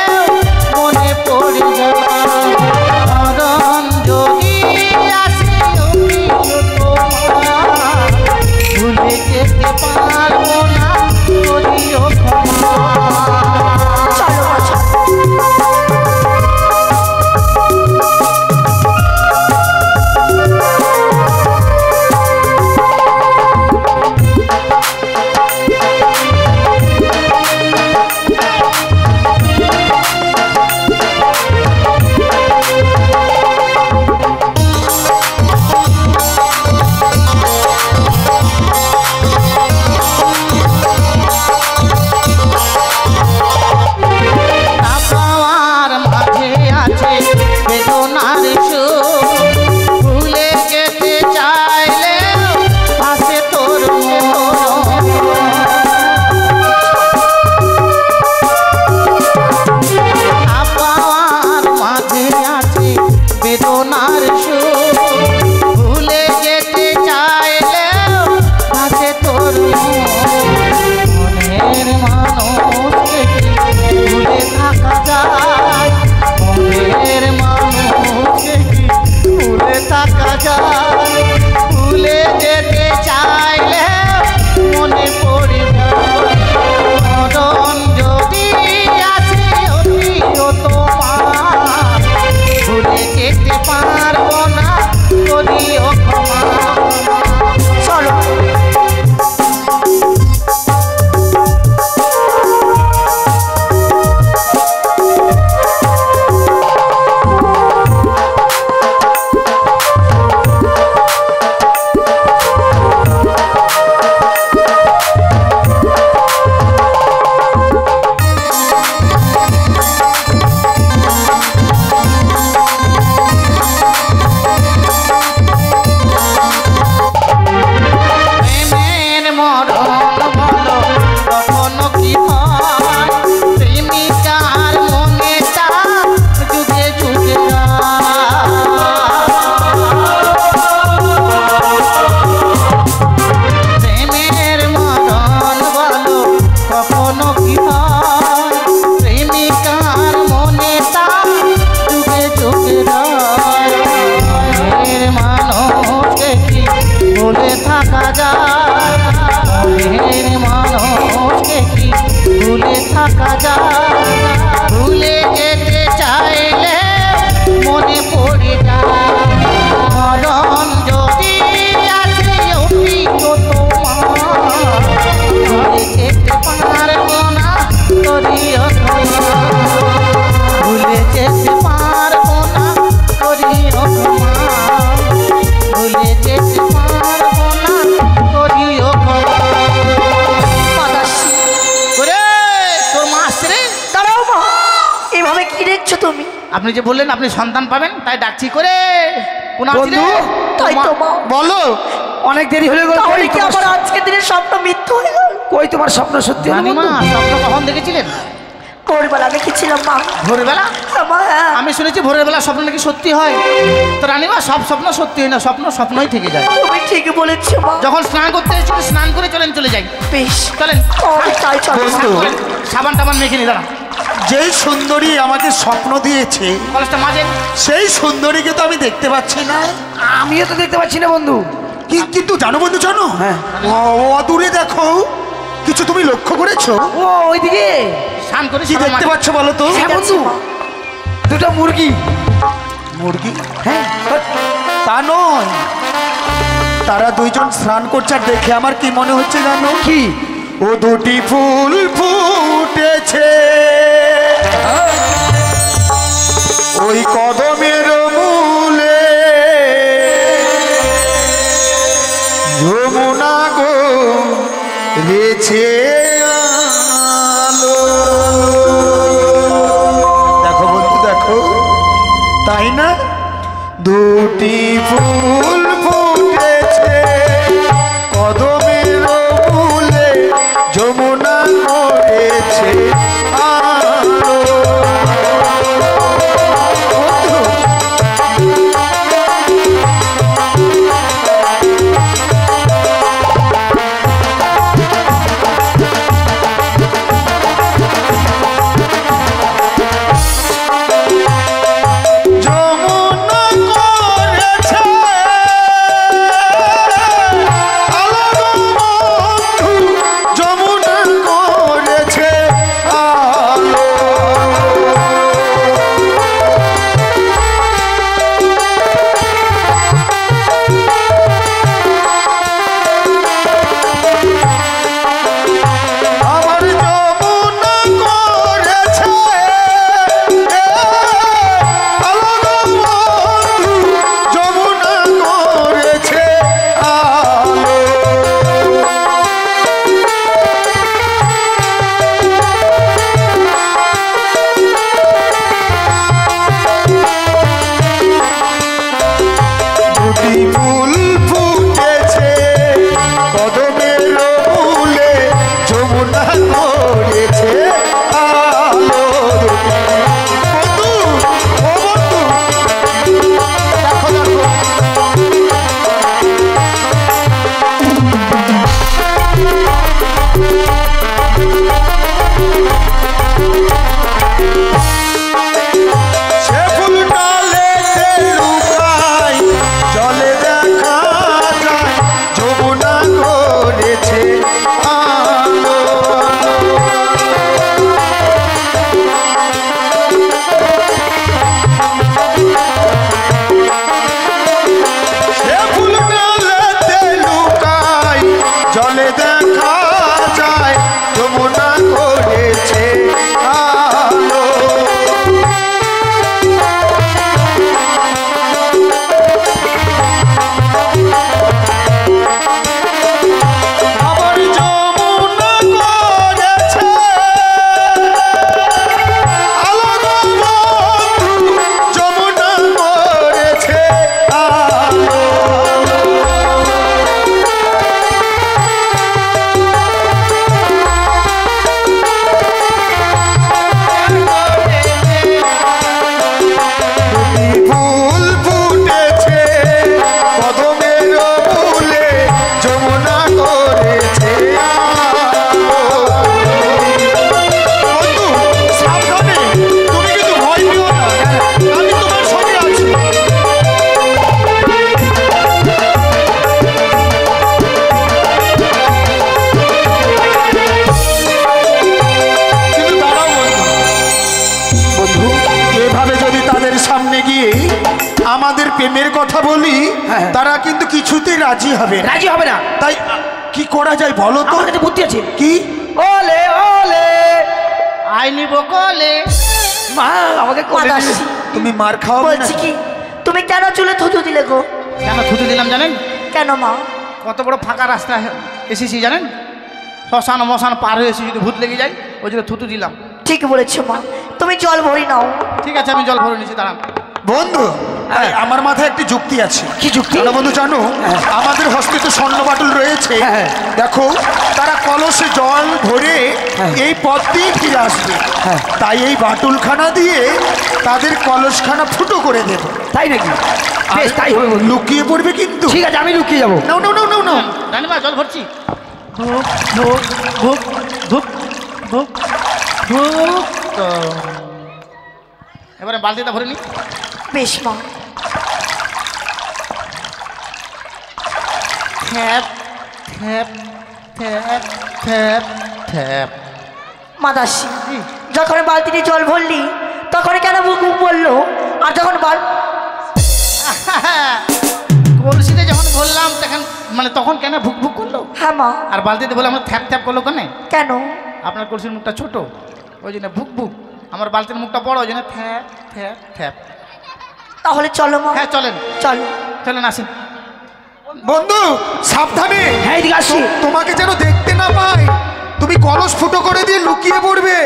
মনে পড়ে যায়। মরণ যদি আসে তোমার, ভুলে যেতে পারবো না, করিও ক্ষমা। ভুলে যেতে চাইলে মনে পড়ে যায়। মরণ যদি আসে তোমার, ভুলে যেতে পারবো না, করিও ক্ষমা। চলো থাকা যায়। ভুলে যেতে চাইলে মনে পড়ে যায়। মরণ যদি আসে তোমার, ভুলে যেতে পারবো না, করিও ক্ষমা। ভুলে যেতে পারবো না, করিও ক্ষমা। ভুলে যেতে পারবো না, করিও ক্ষমা। তুমি আপনি যে বললেন আপনি সন্তান পাবেন, তাই ডাকছি করে। তাই তো মা, বলো অনেক দেরি হয়ে গেল। তাহলে কি আমার আজকে দিনের স্বপ্ন মিথ্যা হয়ে গেল? কই তোমার স্বপ্ন সত্যি হলো? মা স্বপ্ন কখন দেখেছিলেন? ভোরবেলা দেখেছিলাম মা। ভোরবেলা? হ্যাঁ। আমি শুনেছি ভোরের বেলা স্বপ্ন নাকি সত্যি হয়। তো রানীমা, সব স্বপ্ন সত্যি হয় না, স্বপ্ন স্বপ্নই থেকে যায়। তুমি ঠিকই বলেছো মা। যখন স্নান করতে এসেছি, স্নান করে চলে যাই। বেশ চলেন। তাই চলো। সাবান টাবান মেখে নি, দাঁড়া। যেই সুন্দরী আমাকে স্বপ্ন দিয়েছে, কলেজটা মাঝে, সেই সুন্দরীকে তো আমি দেখতে পাচ্ছি না। আমিও তো দেখতে পাচ্ছি না বন্ধু। কিন্তু জানো বন্ধু, জানো দূরে দেখো, কিছু তুমি লক্ষ্য করেছো? ও ওইদিকে স্নান করে কি দেখতে পাচ্ছ বলো তো? হ্যাঁ বন্ধু, দুটো মুরগি। মুরগি? হ্যাঁ। তা নয়, তারা দুইজন স্নান করছে। আর দেখে আমার কি মনে হচ্ছে জানো? কি? ও দুটি ফুল ফুটেছে ওই কদমের মূলে, যমুনা গো রেছে আলো। দেখো বন্ধু, দেখো, তাই না? দুটি ফুল ফুটেছে কদমের মূলে, যমুনা করেছে আলো। আমাদের প্রেমের কথা বলি হ্যাঁ। তারা কিন্তু কিছুতেই রাজি হবে না। রাজি হবে না। তাই কি করা যায় বলো তো? আমার কাছে বুদ্ধি আছে। কি? ওলে ওলে আই নিব কলে। মা আমাকে কোলে মাদাসি। দিস। তুমি মার খাওয়াবে না? বলছি কি তুমি কেন চুলে থুতু দিলে গো? কেন থুতু দিলাম জানেন? কেন মা? কত বড় ফাঁকা রাস্তা এসেছি জানেন? শ্মশান মশান পার হয়ে এসে যদি ভূত লেগে যায় ওই জন্য থুতু দিলাম। ঠিক বলেছো মা, তুমি জল ভরি নাও। ঠিক আছে, আমি জল ভরে নিচ্ছি, দাঁড়ান। বন্ধু আমার মাথায় একটি যুক্তি আছে। কি যুক্তি? জানো বন্ধু, জানো আমাদের হস্তে তো স্বর্ণ বাটুল রয়েছে। হ্যাঁ। দেখো তারা কলসে জল ভরে এই পথ দিয়ে ফিরে আসবে। হ্যাঁ। তাই এই বাটুলখানা দিয়ে তাদের কলসখানা ফুটো করে দেবো। তাই নাকি? বেশ তাই হবে বন্ধু। লুকিয়ে পড়বে কিন্তু। ঠিক আছে, আমি লুকিয়ে যাবো। নাও নাও নাও নাও নাও। রানীমা জল ভরছি। ধুপ ধুপ ধুপ ধুপ ধুপ ধুপ। এবারে বালতিটা ভরে নি। বেশ মা। থ্যাপ থ্যাপ থ্যাপ থ্যাপ থ্যাপ। মাদাসি, যখন বালতিতে জল ভরলি তখন কেন বুক বুক বললো? আর যখন কলসিতে যখন বললাম তখন তখন কেন ভুক ভুক করলো? হ্যাঁ মা। আর বালতিতে বলে আমার থ্যাপ থ্যাপ করলো কেন? কেন? আপনার কলসির মুখটা ছোট ওই জন্য ভুক ভুক, আমার বালতির মুখটা বড় ওই জন্য থ্যাপ থ্যাপ থ্যাপ। তাহলে চলো মা। হ্যাঁ চলেন চলো। চলেন আসেন। বন্ধু সাবধানে। হ্যাঁ এদিকে আসি। তোমাকে যেন দেখতে না পাই। তুমি কলস ফুটো করে দিয়ে লুকিয়ে পড়বে।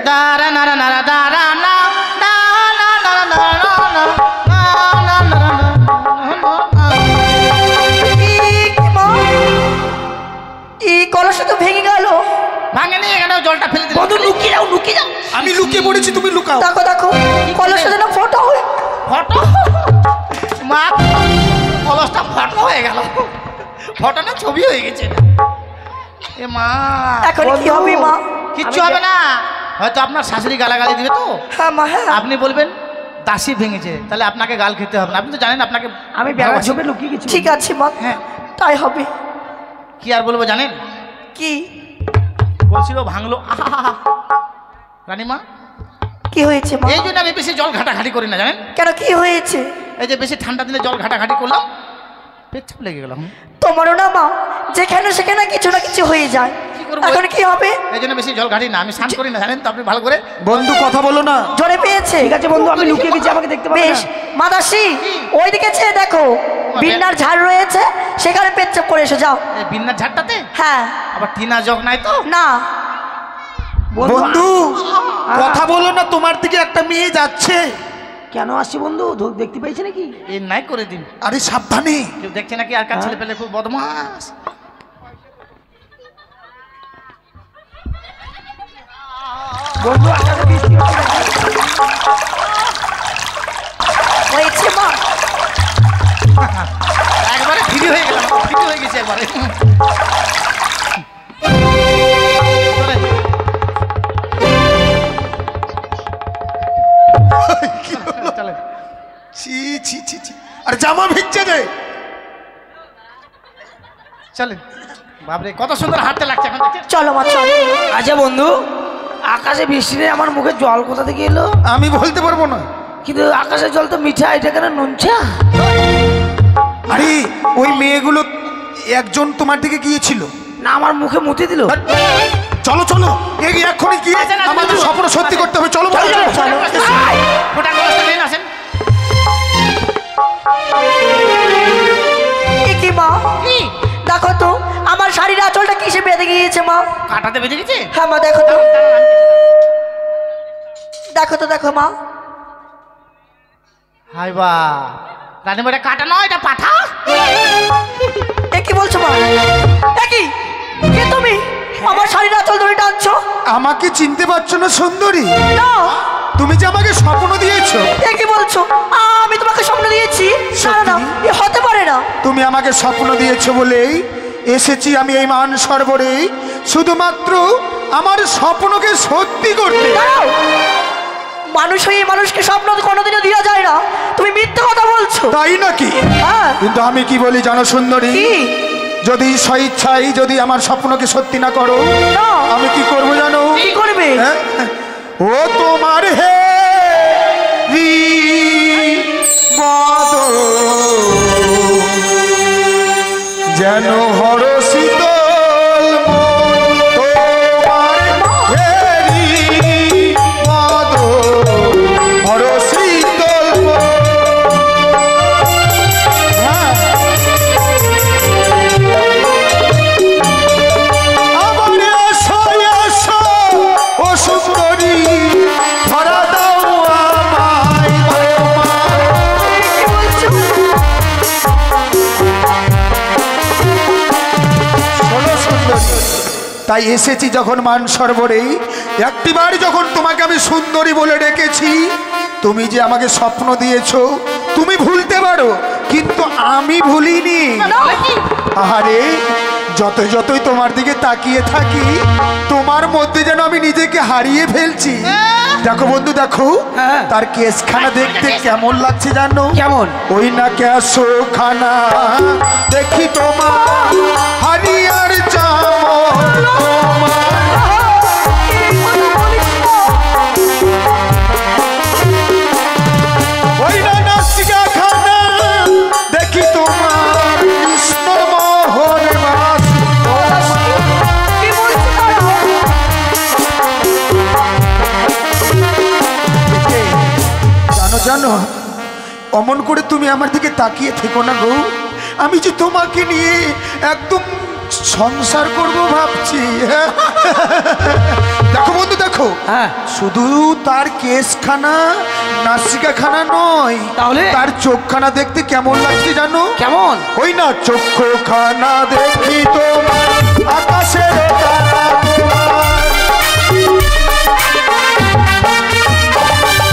দাঁড়া নাড়া নাড়া দাঁড়া না দাঁড়া নাড়া নাড়া না না না না। মা, এই কলসটা তো ভেঙে গেল। ভাঙে নিয়ে এখানে জলটা ফেলে দিল। বন্ধু লুকিয়ে যাও, লুকিয়ে যাও। আমি লুকিয়ে পড়েছি, তুমি লুকাও। দেখো দেখো কলসটা যেন ফোটা হয়ে। ফটো মা, কলসটা ফটো হয়ে গেল। ফটো না ছবি হয়ে গেছে। এ মা, এখন কি হবে মা? কিচ্ছু হবে না। হয়তো আপনার শাশুড়ি গালাগালি দিবে তো হ্যাঁ মা। হ্যাঁ আপনি বলবেন দাসী ভেঙেছে, তাহলে আপনাকে গাল খেতে হবে না। আপনি তো জানেন আপনাকে আমি বেড়া ভালোবাসি। ছবি লুকিয়ে গেছি। ঠিক আছে মা। হ্যাঁ। তাই হবে। কি আর বলবো জানেন? কি বলছিল ভাঙলো। আহা, রানীমা কি হয়েছে মা? এই জন্য আমি বেশি জল ঘাটাঘাটি করি না জানেন? কেন কি হয়েছে? এই যে বেশি ঠান্ডা দিনে জল ঘাটাঘাটি করলাম পেচ্ছাপ লেগে গেলাম। তোমারও না মা, যেখানে সেখানে কিছু না কিছু হয়ে যায়। কি করবো? এখন কি হবে? এই জন্য বেশি জল ঘাটি না, আমি স্নান করি না জানেন তো আপনি ভালো করে। বন্ধু কথা বলো না। জ্বরে পেয়েছে? ঠিক আছে বন্ধু, আমি লুকিয়ে গেছি, আমাকে দেখতে পাবে বেশ না। মাদাসি, ওইদিকে চেয়ে দেখো বিন্নার ঝাড় রয়েছে, সেখানে পেচ্ছাপ করে এসো যাও। এই বিন্নার ঝাড়টাতে হ্যাঁ। আবার টিনা জগ নাই তো? না। বন্ধু কথা বলো না, তোমার দিকে একটা মেয়ে যাচ্ছে। কেন আসছি বন্ধু? দেখতে পাইছি নাকি? এই নাই করে দিন। আরে সাবধানে। কেউ দেখছে নাকি? আর কার ছেলে পেলে খুব বদমাস। বন্ধু আকাশে বৃষ্টি হচ্ছে নাকি? হয়েছে মা। একবারে ফ্রি হয়ে গেলাম, ফ্রি হয়ে গেছি একবারে। চলেন, চলেন। ছি ছি ছি ছি। আরে জামা ভিজছে রে। চলেন। বাপরে কত সুন্দর হাঁটতে লাগছে এখন দেখছেন? চলো মা চলো। আচ্ছা বন্ধু, আকাশে বৃষ্টি নেই, আমার মুখে জল কোথা থেকে এলো? আমি বলতে পারবো না। কিন্তু আকাশের জল তো মিঠা, এটা কেন নুনছা? আরে ওই মেয়েগুলো একজন তোমার দিকে গিয়েছিল। না আমার মুখে মুতে দিল। চলো চলো, এগিয়ে এক্ষুনি গিয়ে আচ্ছা, না, আমাদের চলো। স্বপ্ন সত্যি করতে হবে। চলো চলো, চলো চলো, চলো। ফোটা কলসটা নিন আসেন। এ কি মা? কি? দেখো তো আমার শাড়ির আঁচলটা কিসে বেঁধে গিয়েছে মা? কাটাতে বেঁধে গেছে? হ্যাঁ মা দেখো তো। দেখো তো দেখো মা। হাই বা রানী বেটা কাটা নয়, এটা পাঠা। এ কি বলছো মা? এ কি? কে তুমি? আমার শাড়ির আঁচল ধরে টানছো? আমাকে চিনতে পারছো না সুন্দরী? না। তুমি যে আমাকে স্বপ্ন দিয়েছো। এ কি বলছো? আমি তোমাকে স্বপ্ন দিয়েছি? না না না, এ হতে পারে না। তুমি আমাকে স্বপ্ন দিয়েছো বলেই এসেছি আমি এই মান সরোবরে শুধুমাত্র আমার স্বপ্নকে সত্যি করতে। দাঁড়াও, মানুষ হয়ে মানুষকে স্বপ্ন তো কোনোদিনও দেওয়া যায় না। তুমি মিথ্যে কথা বলছো। তাই নাকি? হ্যাঁ। কিন্তু আমি কি বলি জানো সুন্দরী? কি? যদি স্বইচ্ছাই যদি আমার স্বপ্নকে সত্যি না করো, না। আমি কি করবো জানো? কি করবে? হ্যাঁ? ও তোমার হে তাই এসেছি যখন মান সরোবরে, একটিবার যখন তোমাকে আমি সুন্দরী বলে ডেকেছি, তুমি যে আমাকে স্বপ্ন দিয়েছো তুমি ভুলতে পারো, কিন্তু আমি ভুলিনি। আরে যতই তোমার দিকে তাকিয়ে থাকি তোমার মধ্যে যেন আমি নিজেকে হারিয়ে ফেলছি। দেখো বন্ধু, দেখো তার কেসখানা দেখতে কেমন লাগছে জানো? কেমন? ওই না কেসো খানা দেখি তোমার হারিয়ার চামর ওই না নাসিকা খানা দেখি তোমার কৃষ্ণ মোহন বাস। জানো জানো, অমন করে তুমি আমার দিকে তাকিয়ে থেকো না গো, আমি যে তোমাকে নিয়ে একদম সংসার করব ভাবছি। দেখো বন্ধু দেখো, শুধু তার কেসখানা নাসিকাখানা নয়, তাহলে তার চোখখানা দেখতে কেমন লাগছে জানো? কেমন? ওই না চক্ষুখানা দেখি তোমার আকাশের তারা তোমার।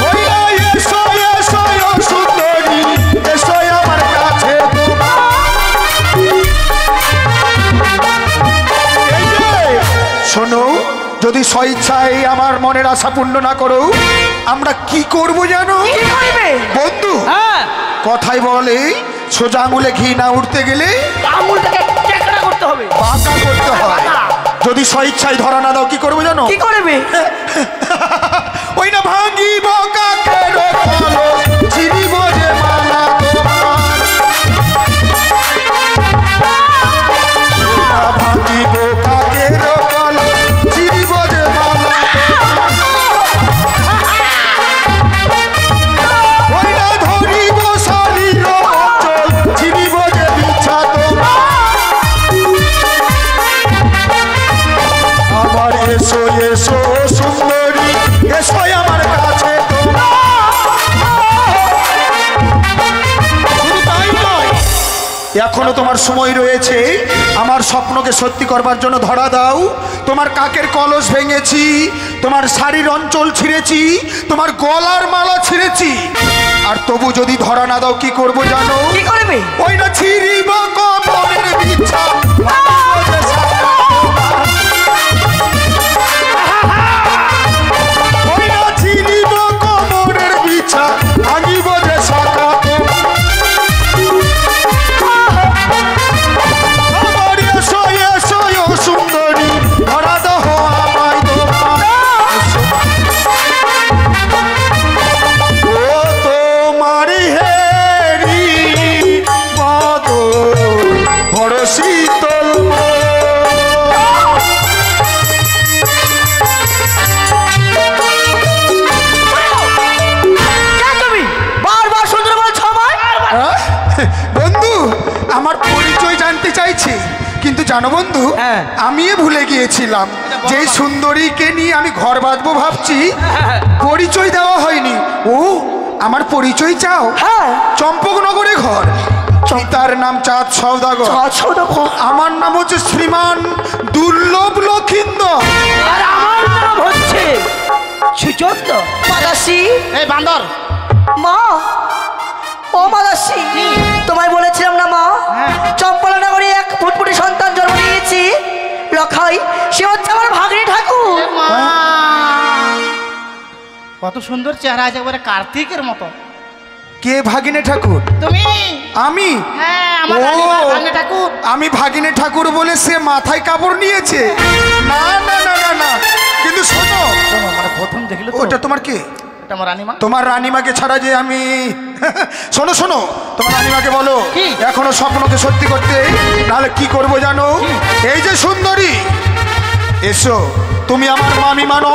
ওই না এসো এসো ও সুন্দরী, এসো আমার কাছে তোমার। এই যে শোনো, যদি স্বেচ্ছায় আমার মনের আশা পূর্ণ না করো, আমরা কি করব জানো বন্ধু? কথাই বলে সোজা আঙুলে ঘি না উঠতে গেলে আঙুলটাকে টেকরা করতে হবে, বাঁকা করতে হয়। যদি স্বেচ্ছায় ধরা না দাও কি করবো জানো? কি করবে? ওই না ভাঙিব কাকের কলস, ছিঁড়িব যে মালা তোমার। ভাঙিব কাকের কলস, ছিঁড়িব যে মালা তোমার। ওই না ধরিব শালীর অচল, ছিঁড়িব যে বিছা তোমার। আবার এসো এসো সুন্দরী, এসো আমার কাছে তোমার। শুধু তাই নয়, এখনো তোমার সময় রয়েছে আমার স্বপ্নকে সত্যি করবার জন্য। ধরা দাও, তোমার কাকের কলস ভেঙেছি, তোমার শাড়ির অঞ্চল ছিঁড়েছি, তোমার গলার মালা ছিঁড়েছি, আর তবু যদি ধরা না দাও কি করবো জানো? কি করবে? ওই না ছিঁড়িব কবরের বিছা। ওই না ছিঁড়িব কবরের বিছা, ভাঙিব যে শাখা তোমার। আবার এসো এসো ও সুন্দরী, ধরা দাও আমায় তোমার। ও তোমার হেরি বদন বড় শীতল। তুমি বারবার সুন্দর বলছো আমায়। বন্ধু আমার পরিচয় জানতে চাইছে, কিন্তু জানো বন্ধু আমিও ভুলে গিয়েছিলাম যে সুন্দরীকে নিয়ে আমি ঘর বাঁধবো ভাবছি, পরিচয় দেওয়া হয়নি। ও আমার পরিচয় চাও? হ্যাঁ। চম্পকনগরে ঘর, পিতার নাম চাঁদ সওদাগর, আমার নাম হচ্ছে শ্রীমান দুর্লভ লক্ষিন্দর, আর আমার নাম হচ্ছে সুচন্দ। মাদাসি, এই বান্দর, মা ও মাদাসি, তোমায় বলেছিলাম না মা, চম্পলা নগরে এক ফুটফুটে সন্তান জন্ম নিয়েছি লখাই, সে হচ্ছে আমার ভাগ্নে ঠাকুর। মা কত সুন্দর চেহারা আছে, একবারে কার্তিকের মতো। কে ভাগিনে ঠাকুর? তুমি? আমি? হ্যাঁ, আমার ও, রানীমা ভাগ্নে ঠাকুর। আমি ভাগিনে ঠাকুর বলে সে মাথায় কাপড় নিয়েছে? না না না না না, কিন্তু শোনো, শোনো, মানে প্রথম দেখলে তো ওটা তোমার কে? এটা আমার রানীমা। তোমার রানীমাকে ছাড়া যে আমি শোনো শোনো, তোমার রানীমাকে বলো কি? এখনো স্বপ্নকে সত্যি করতে, নাহলে কি করবো জানো? এই যে সুন্দরী, এসো, তুমি আমার মামি মানো,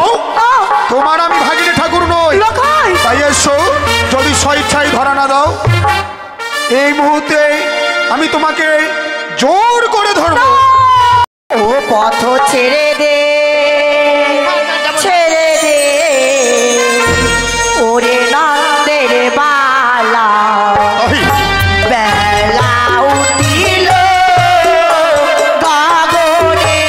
তোমার আমি ভাগিনে ঠাকুর নই, তাই এসো, যদি স্বেচ্ছায় ধরা না দাও এই মুহূর্তে আমি তোমাকে জোর করে ধরবো। ও পথ ছেড়ে দে, ছেড়ে দে ওরে নন্দের বালা, বেলা উঠিল গগনে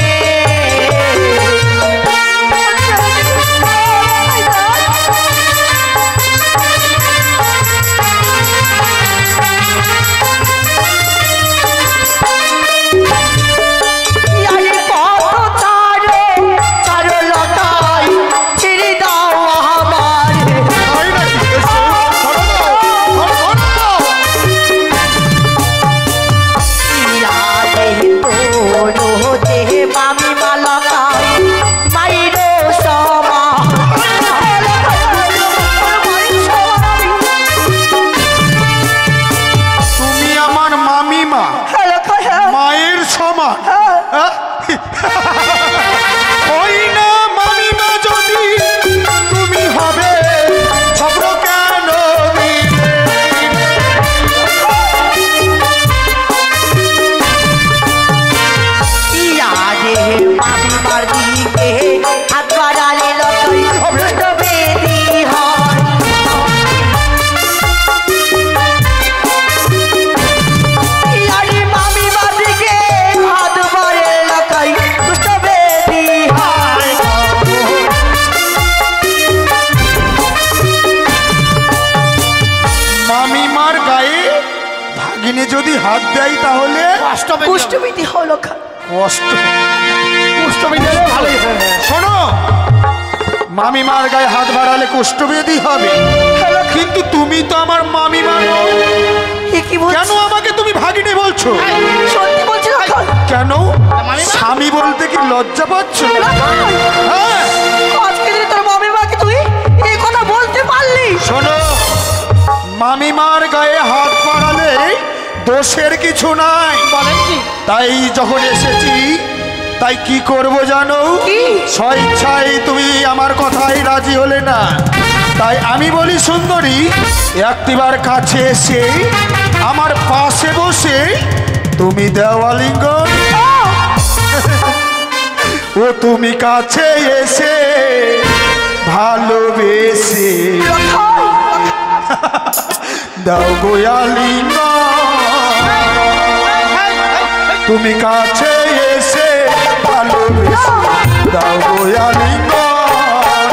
গায়ে ভাগিনে যদি হাত দেয় তাহলে কুষ্ঠবিধি হলো কষ্ট শোনো, মামিমার গায়ে হাত বাড়ালে কুষ্ঠবেদী হবে, কিন্তু তুমি তো আমার মামিমা নও। কেন আমাকে তুমি ভাগিনী বলছো? সত্যি বলছি কেন? স্বামী বলতে কি লজ্জা পাচ্ছ? হ্যাঁ, আজকে দিনে তোর মামিমাকে তুই এই কথা বলতে পারলি? শোনো, মামিমার গায়ে হাত বাড়ালে দোষের কিছু নাই। বলেন কি? তাই যখন এসেছি তাই কি করব জানো? স্বেচ্ছায় তুমি আমার কথাই রাজি হলে না, তাই আমি বলি সুন্দরী, একটিবার কাছে এসে আমার পাশে বসে তুমি দেওয়ালিঙ্গন। ও তুমি কাছে এসে ভালোবেসে দাও গোয়ালিঙ্গন। তুমি কাছে এসে ভালোবেসে দাও গোয়ালিঙ্গন।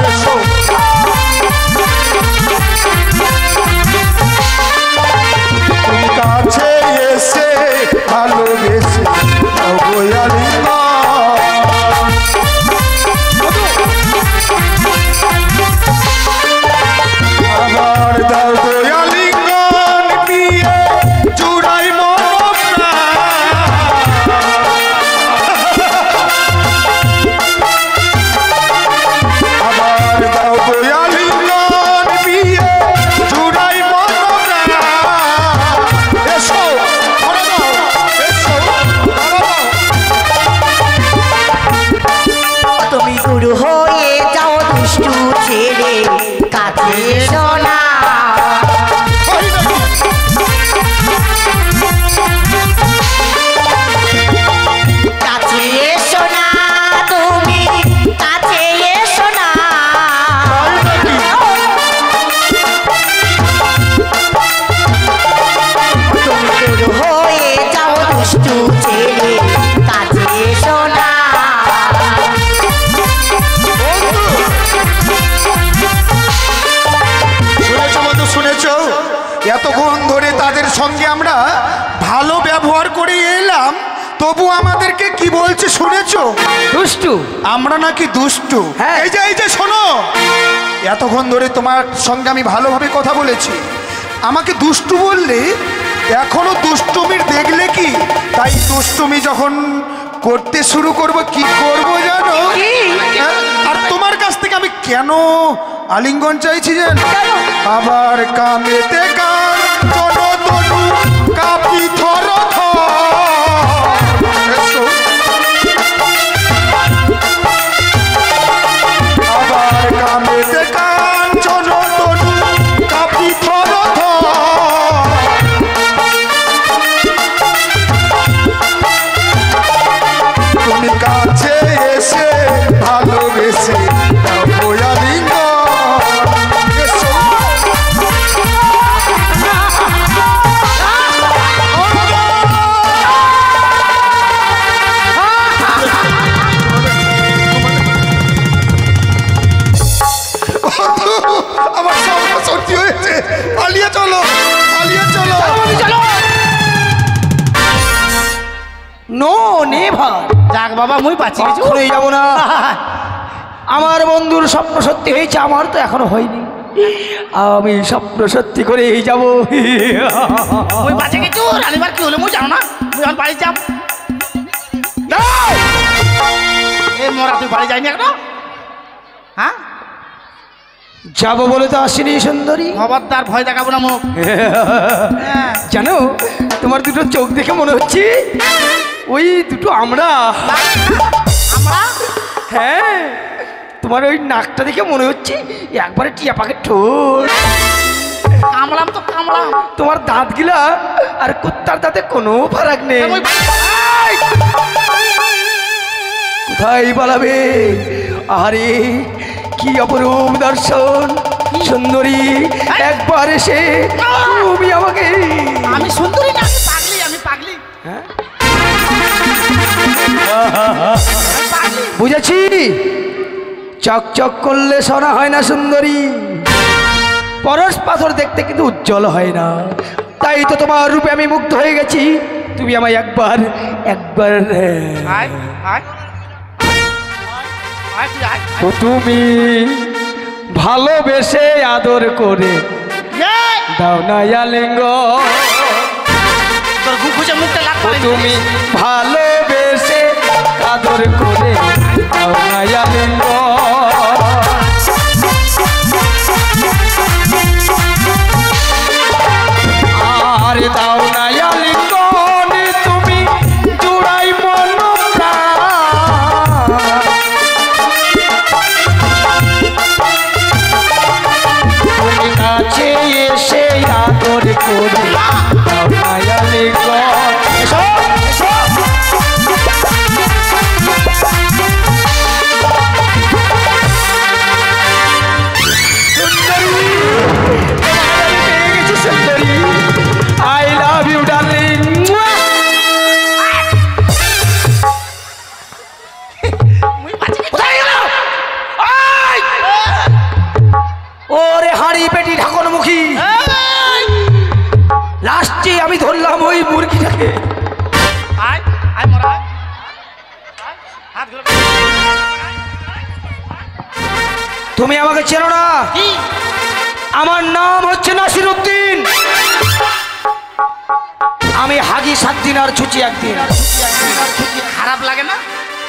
তুমি কাছে এসে ভালোবেসে দাও গোয়ালিঙ্গন। আবার দাও গোয়ালিঙ্গন পিয়ে চূড়াই মনপ্রাণ। আবার দাও গোয়ালিঙ্গন পিয়ে চূড়াই মনপ্রাণ। এসো ধরো দাও, এসো ধরো দাও। তুমি গুরু হয়ে যাও দুষ্টু ছেলে, কাছে এসো না। কাছে এসো না, তুমি কাছে এসো না। তুমি গুরু হয়ে যাও দুষ্টু ছেলে, কাছে এসো না। শুনেছ বন্ধু, শুনেছ? এতক্ষণ ধরে তাদের সঙ্গে আমরা ভালো ব্যবহার করে এলাম, তবু আমাদেরকে কি বলছে শুনেছ? দুষ্টু। আমরা নাকি দুষ্টু। হ্যাঁ। এই যে শোনো, এতক্ষণ ধরে তোমার সঙ্গে আমি ভালোভাবে কথা বলেছি, আমাকে দুষ্টু বললে এখনো দুষ্টুমির দেখলে কি? তাই দুষ্টুমি যখন করতে শুরু করব, কি করব জানো? আর তোমার কাছ থেকে আমি কেন আলিঙ্গন চাইছি জানো? আবার কামেতে কান তনু কাপি থর আবার কামেতে কান তনু কাপি থর। তুমি কাছে এসে ভালোবেসে দাও গোয়ালিঙ্গন। এসো। আমার স্বপ্ন সত্যি হয়েছে, পালিয়ে চলো, পালিয়ে চলো। No never. যাক বাবা, মুই পাচ্ছি কিছু কখনোই যাব না। আমার বন্ধুর স্বপ্ন সত্যি হয়েছে, আমার তো এখনো হয়নি। আমি স্বপ্ন সত্যি করেই যাব। মুই পাচ্ছি কিছু। রানিবার কি হলো মুই জানো না? মুই এখন বাড়ি যাব। এ মোরা, তুই বাড়ি যাইনি এখনো? হ্যাঁ, যাবো বলে তো আসিনি সুন্দরী। খবরদার ভয় দেখাবো না মুখ। জানো, তোমার দুটো চোখ দেখে মনে হচ্ছে ওই দুটো আমরা। আমরা? হ্যাঁ, তোমার ওই নাকটা দেখে মনে হচ্ছে একবারে টিয়া পাখির ঠোঁট। কামলাম তো কামলাম। তোমার দাঁতগুলা আর কুত্তার দাঁতে কোনো ফারাক নেই। কোথায় পালাবে? আরে কি অপরূপ দর্শন সুন্দরী, একবার এসে তুমি আমাকে। আমি সুন্দরী না, পাগলি, আমি পাগলি। বুঝেছি, চকচক করলে সোনা হয় না সুন্দরী, পরশ পাথর দেখতে কিন্তু উজ্জ্বল হয় না। তাই তো তোমার রূপে আমি মুগ্ধ হয়ে গেছি। তুমি আমায় একবার একবার আয় আয় আয় তুই আয় তো তুমি ভালোবেসে আদর করে দাও না আলিঙ্গ। তোর খুঁজে মুখটা লাগ তুমি ভালোবেসে আদর করে দাও না আলিঙ্গ। আর দাও না আলিঙ্গ তুমি জুড়াই মন প্রাণ। তুমি কাছে এসে আদর করে দাও না আলিঙ্গ। এসো এসো সুন্দরী, I love you darling. কোথায় গেল? আয়! ওরে হাঁড়ি পেটি ঢাকন মুখী, লাস্টে আমি ধরলাম ওই মুরগিটাকে। আয় আয় মরা আয় হাত ধরে তুমি আমাকে চেনো না? কি আমার নাম হচ্ছে নাসিরউদ্দিন। আমি হাগি 7 দিন আর ছুচি 1 দিন। খারাপ লাগে না?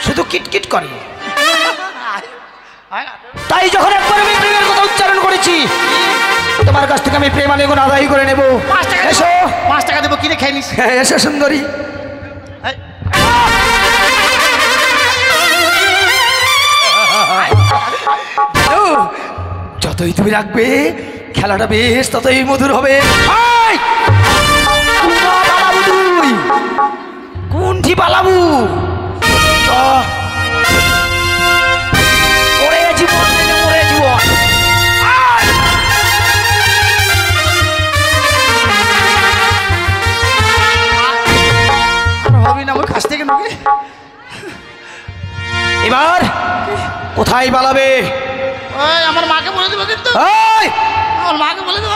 শুধু কিটকিট করে। আয় আয় তাই যখন একবার আমি প্রেমের কথা উচ্চারণ করেছি, তোমার কাছ থেকে আমি প্রেম আলিঙ্গন আদায় করে নেব। 5 টাকা এসো 5 টাকা দেবো, কিনে খেয়ে নিস। হ্যাঁ, এসো সুন্দরী। আয়। ও, যতই তুমি রাখবে খেলাটা বেশ ততই মধুর হবে। আয়! কুমা পালাবু তুই, কোনটি পালাবু? মরে জীবন থেকে মরে জীবন। আয়! আর হবি না, ওই কাছ থেকে নুকে এবার কোথায় পালাবে? ওই আমার মাকে বলে দেবো কিন্তু, আয়! আমার মাকে বলে দেবো।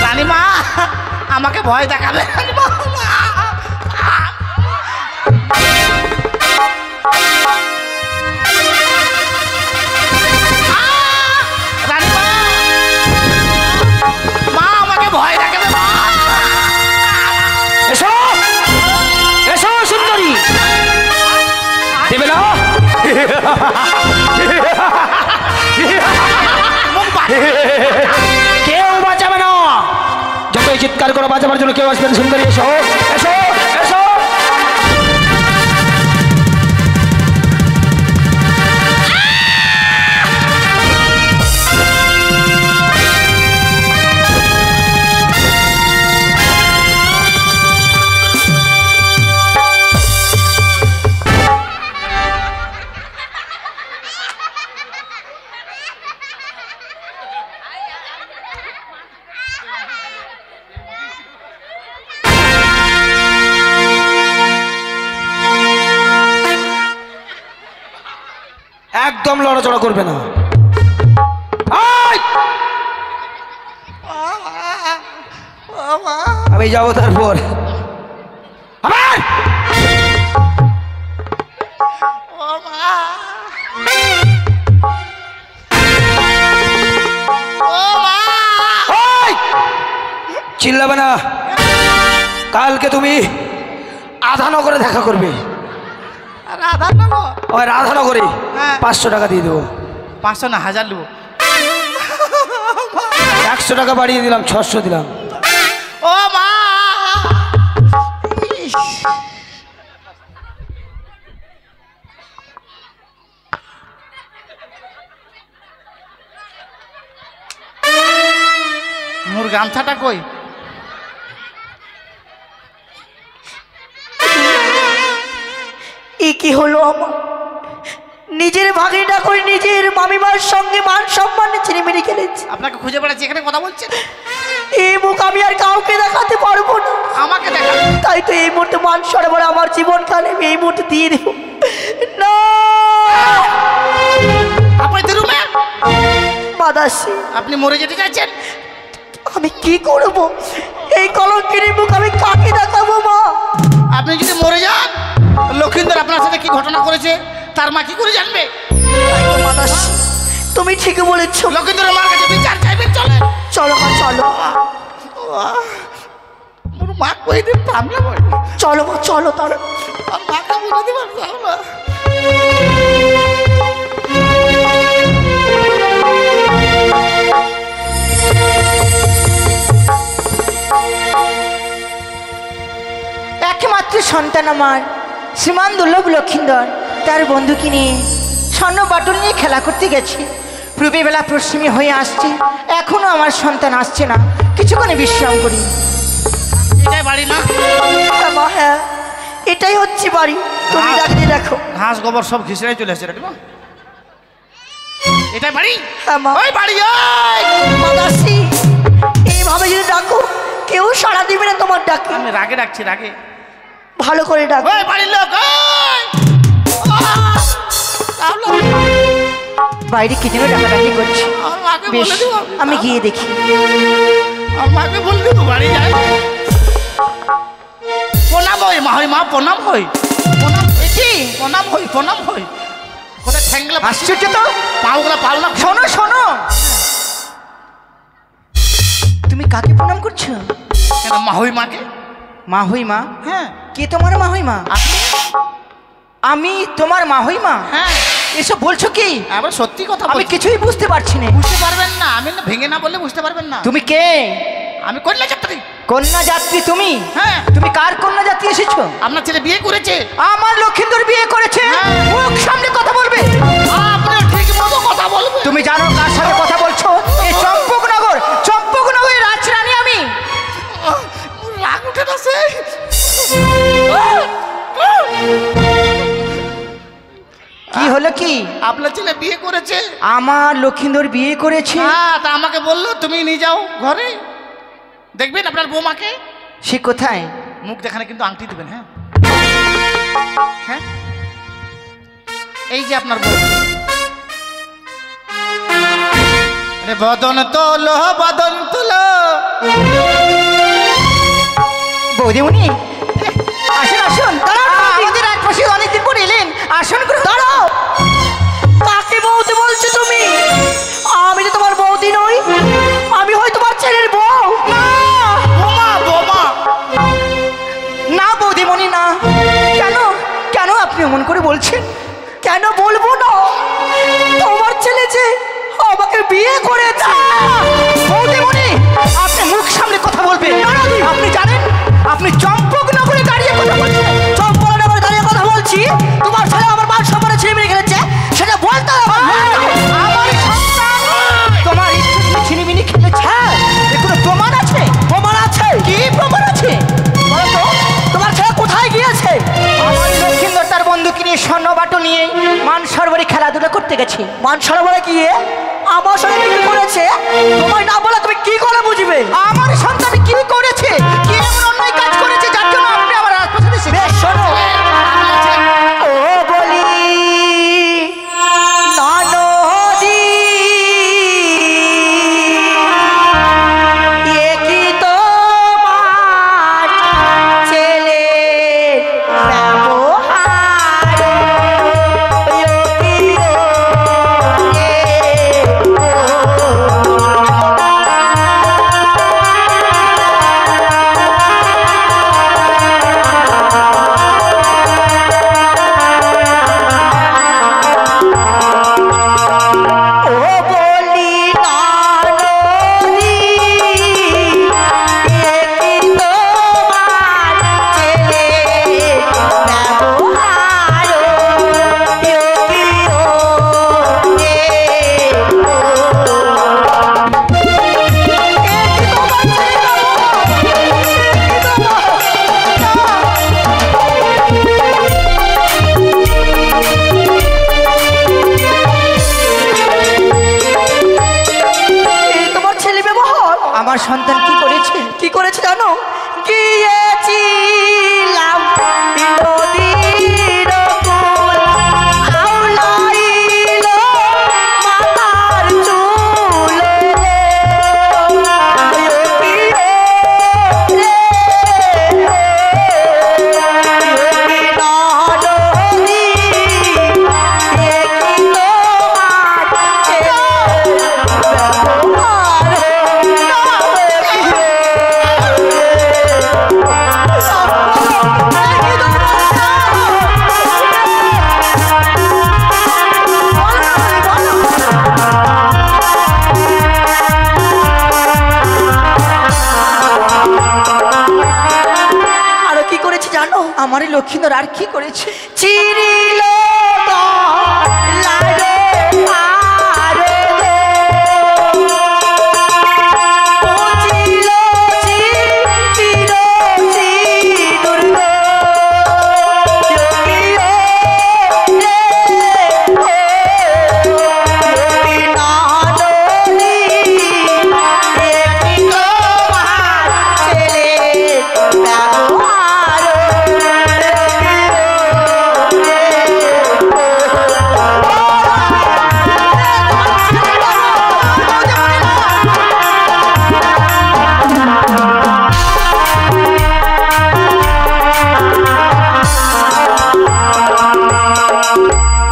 রানীমা আমাকে ভয় দেখাবে। রানীমা রানীমা মা আমাকে ভয় দেখাবে। মা এসো এসো সুন্দরী, দেবে না? মুখ বাঁধ। কেউ বাঁচাবে না। যতই চিৎকার করে বাঁচাবার জন্য কেউ আসবেন। সুন্দরী এসো এসো এসো। একদম লড়াচড়া করবে না। আয়! আমি যাবো তারপর। আবার! ওই! চিল্লাবে না। কালকে তুমি আধানগরে দেখা করবে। রাধানগর ওই রাধানগরে হ্যাঁ। 500 টাকা দিয়ে দেবো। 500 না 1000 নেবো। 100 টাকা বাড়িয়ে দিলাম, 600 দিলাম। ও মা মোর গামছাটা কই? এ কি হলো আমার? নিজের ভাগিনা করে নিজের মামিমার সঙ্গে মান সম্মান ছিনিমিনি খেলেছে। আপনাকে খুঁজে বেড়াচ্ছি, এখানে কথা বলছেন। এই মুখ আমি আর কাউকে দেখাতে পারবো না। আমাকে দেখা। তাই তো এই মুহূর্তে মান সরোবর আমার জীবনখানে আমি এই মুহূর্তে দিয়ে দেব না। আপনি তো রুমে মাদাসী, আপনি মরে যেতে চাইছেন? আমি কি করব? এই কলঙ্কিনী মুখ আমি কাকে দেখাবো মা? আপনি যদি মরে যান, লক্ষিন্দর আপনার সাথে কি ঘটনা করেছে তার মা কি করে জানবে? মাদাসী, তুমি ঠিকই বলেছো। লক্ষিন্দরের মার কাছে বিচার চাইবেন, চলে। চলো মা, চলো। মোর মা কই দিন থামলে বই। চলো মা, চলো তার। আর মাকে বলে দিবার যাও না। একমাত্র সন্তান আমার শ্রীমান দুর্লভ লক্ষিন্দর তার বন্ধুকে নিয়ে স্বর্ণ বাটুল নিয়ে খেলা করতে গেছে। পূর্বে বেলা পশ্চিমী হয়ে আসছে, এখনো আমার সন্তান আসছে না। কিছুক্ষণে বিশ্রাম করি। এটাই বাড়ি না? হ্যাঁ মা, হ্যাঁ এটাই হচ্ছে বাড়ি। তুমি ডাকতে দেখো। ঘাস গোবর সব ঘিসড়াই চলে আসছে রে। এটাই বাড়ি? হ্যাঁ মা। ওই বাড়ি, মাদাসী, এইভাবে যদি ডাকো কেউ সাড়া দিবে না তোমার ডাকে। আমি রাগে ডাকছি, রাগে। ভালো করে ডাকো। ওই বাড়ির লোক, বাইরে কি যেন ডাকাডাকি করছে। আমার মাকে বেশ, বলে দেবো। আমি গিয়ে দেখি। আমার মাকে বলে দেবো বাড়ি যায়। প্রণাম হই মা, হই মা, প্রণাম হই, প্রণাম কি প্রণাম হই, প্রণাম হই। কোথায় ঠ্যাংলা আশ্চর্য তো। পাওগুলা পাও না। শোনো শোনো, তুমি কাকে প্রণাম করছো? কেন মা হই মাকে? মা হই মা? হ্যাঁ। কে তোমার মা হই মা? আমি তোমার মা হই মা? হ্যাঁ। এসব বলছো কি? আবার সত্যি কথা আমি বলছি। কিছুই বুঝতে পারছি না। বুঝতে পারবেন না, আমি না ভেঙে না বললে বুঝতে পারবেন না। তুমি কে? আমি কন্যা যাত্রী। কন্যা যাত্রী তুমি? হ্যাঁ। তুমি কার কন্যা যাত্রী এসেছো? আপনার ছেলে বিয়ে করেছে। আমার লক্ষিন্দর বিয়ে করেছে? হ্যাঁ। মুখ সামনে কথা বলবে। আপনি ঠিক মতো কথা বলবেন। তুমি জানো কার সাথে কথা বলছো? এই চম্পকনগর, চম্পকনগরের রাজরানী আমি। রাগ উঠে গেছে। কি হলো কি? আপনার ছেলে বিয়ে করেছে। আমার লক্ষিন্দর বিয়ে করেছে? হ্যাঁ, তা আমাকে বললো তুমি নিয়ে যাও ঘরে, দেখবেন আপনার বৌমাকে। সে কোথায়? মুখ দেখানে কিন্তু আংটি দেবেন। হ্যাঁ হ্যাঁ, এই যে আপনার বউ। আরে বদন তোলো, বদন তোলো। বৌদিমণি আসুন আসুন। আমাদের আশপাশে অনেকদিন পর এলেন, আসুন করে দাঁড়াও। কাকে বৌদি বলছো তুমি? আমি তো তোমার বৌদি নই, আমি হই তোমার ছেলের বউ। না বোমা, বোমা। না বৌদিমণি না। কেন কেন আপনি এমন করে বলছেন? কেন বলবো না? তোমার ছেলে যে আমাকে বিয়ে করেছে। বৌদিমণি আপনি মুখ সামনে কথা বলবেন। আপনি জানেন আপনি চম্পকনগরে দাঁড়িয়ে কথা বলছেন। চম্পকনগরে দাঁড়িয়ে কথা বলছি, তোমার ছেলে আমার মান সম্মানে ছিনিয়ে মেরে খেলেছে, সেটা বলতে হবে। আমার সন্তান তোমার ইচ্ছে তুমি ছিনিমিনি খেলেছে, এর কোনো প্রমাণ আছে? প্রমাণ আছে? কি প্রমাণ আছে বলো তো? তোমার ছেলে কোথায় গিয়েছে? আমার লক্ষিন্দর তার বন্ধুকে নিয়ে স্বর্ণ বাটো নিয়ে মান সরোবরে খেলাধুলা করতে গেছে। মান সরোবরে গিয়ে আমার সঙ্গে কি করেছে তোমায় না বলে তুমি কি করে বুঝবে? আমার সন্তান কি করেছে, কি এমন অন্যায় কাজ করেছে যার জন্য আপনি আমার আশপাশে এসেছেন? বেশ শোনো, ও বলি ননদি এ কি তোমার ছেলের ব্যবহার? জানো আমার এই লক্ষ্মীধর আর কি করেছে? চিরিল লারে আরে গো চিল চির সিঁদুর গো যোগিও রে যোগী নাননি একটি তোমার ছেলে ব্যবহার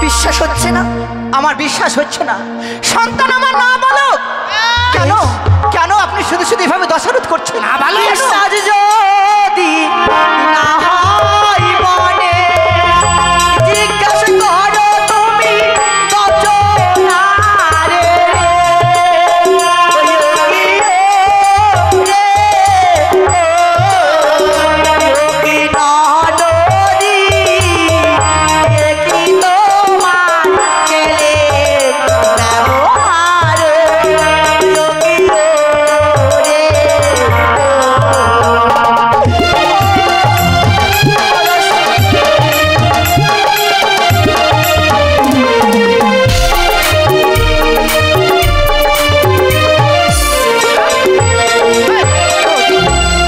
বিশ্বাস হচ্ছে না, আমার বিশ্বাস হচ্ছে না। সন্তান আমার না বলো কেন? কেন আপনি শুধু শুধু এভাবে দশারোধ করছেন? না বলো বিশ্বাস যদি না হয় মনে জিজ্ঞাসা করো তুমি দশনারে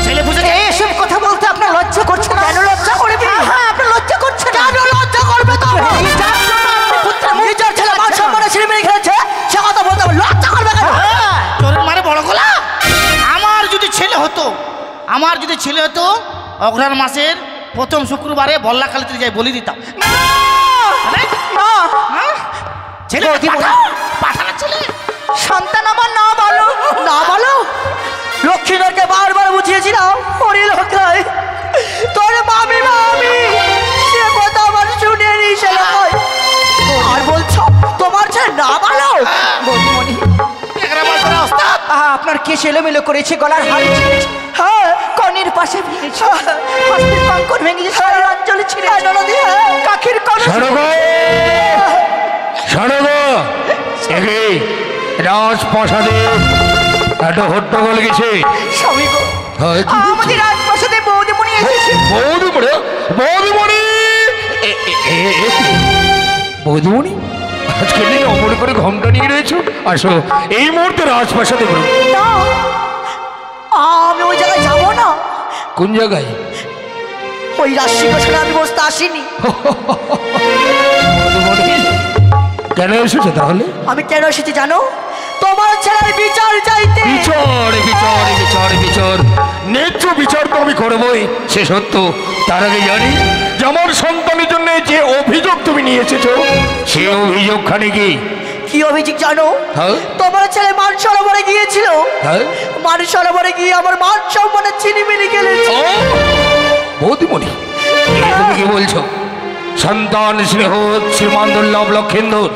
ছেলে বুঝে এসব কথা বলতে আপনার লজ্জা করছে না? কেন লজ্জা করবে? হ্যাঁ, আপনার লজ্জা করছে না? কেন লজ্জা করবে তো? নিজের ছেলে মান সম্মানে ছিনিমিনি খেলেছে, সে কথা বলতে হবে, লজ্জা করবে কেন? তোর মানে বড় গলা। আমার যদি ছেলে হতো, আমার যদি ছেলে হতো, অগ্রহায়ণ মাসের প্রথম শুক্রবারে বল্লাকালীতে যাই বলি দিতাম। আরে, হ্যাঁ? ছেলে পাঠানো ছেলে সন্তান আমার না বলো, না বলো। লক্ষ্মীধরকে বারবার বুঝিয়েছিলাম, ওরে লোকায় তোর মামি মামি সে কথা আমার শুনে নি সে লোকায়। আর বলছো তোমার ছেলে না বলো? বৌদিমণি, এগারো মাস ধরে ওস্তাদ আপনার কে ছেলেমেলে করেছে, গলার হাড় ছিঁড়েছে, হ্যাঁ কনের পাশে ভেঙেছে, হস্তের কঙ্কর ভেঙেছে, সারা অঞ্চলে ছিঁড়েছে, কাকির কলস রাজপ্রাসাদে একটা হট্টগোল গেছে। স্বামী গো, হ্যাঁ, কি বলছো? আমাদের রাজপ্রাসাদে বৌদিমণি এসেছে। বৌদিমণি, বৌদিমণি, বৌদিমণি আজকে দিন অমর করে ঘমটা নিয়ে রয়েছো। আসো এই মুহূর্তে রাজপ্রাসাদে বলো। না, আমি ওই জায়গায় যাবো না। কোন জায়গায়? ওই রাজসিংহাসনে আমি বসতে আসিনি। বৌদিমণি কেন এসেছো তাহলে? আমি কেন এসেছি জানো? তোমার ছেলের বিচার চাইতে। বিচার বিচার বিচার বিচার ন্যায্য বিচার তো আমি করবই, সে সত্য। তার আগে জানি যে আমার সন্তানের জন্য যে অভিযোগ তুমি নিয়ে এসেছো, সে অভিযোগ খানে কি? কি অভিযোগ জানো? হ্যাঁ? তোমার ছেলে মান সরোবরে গিয়েছিল, হ্যাঁ? মান সরোবরে গিয়ে আমার মান সম্মানে ছিনিমিনি খেলেছে। ও বৌদিমণি, এ তুমি কি বলছো? সন্তান স্নেহ শ্রীমান দুর্লভ লক্ষেন্দর,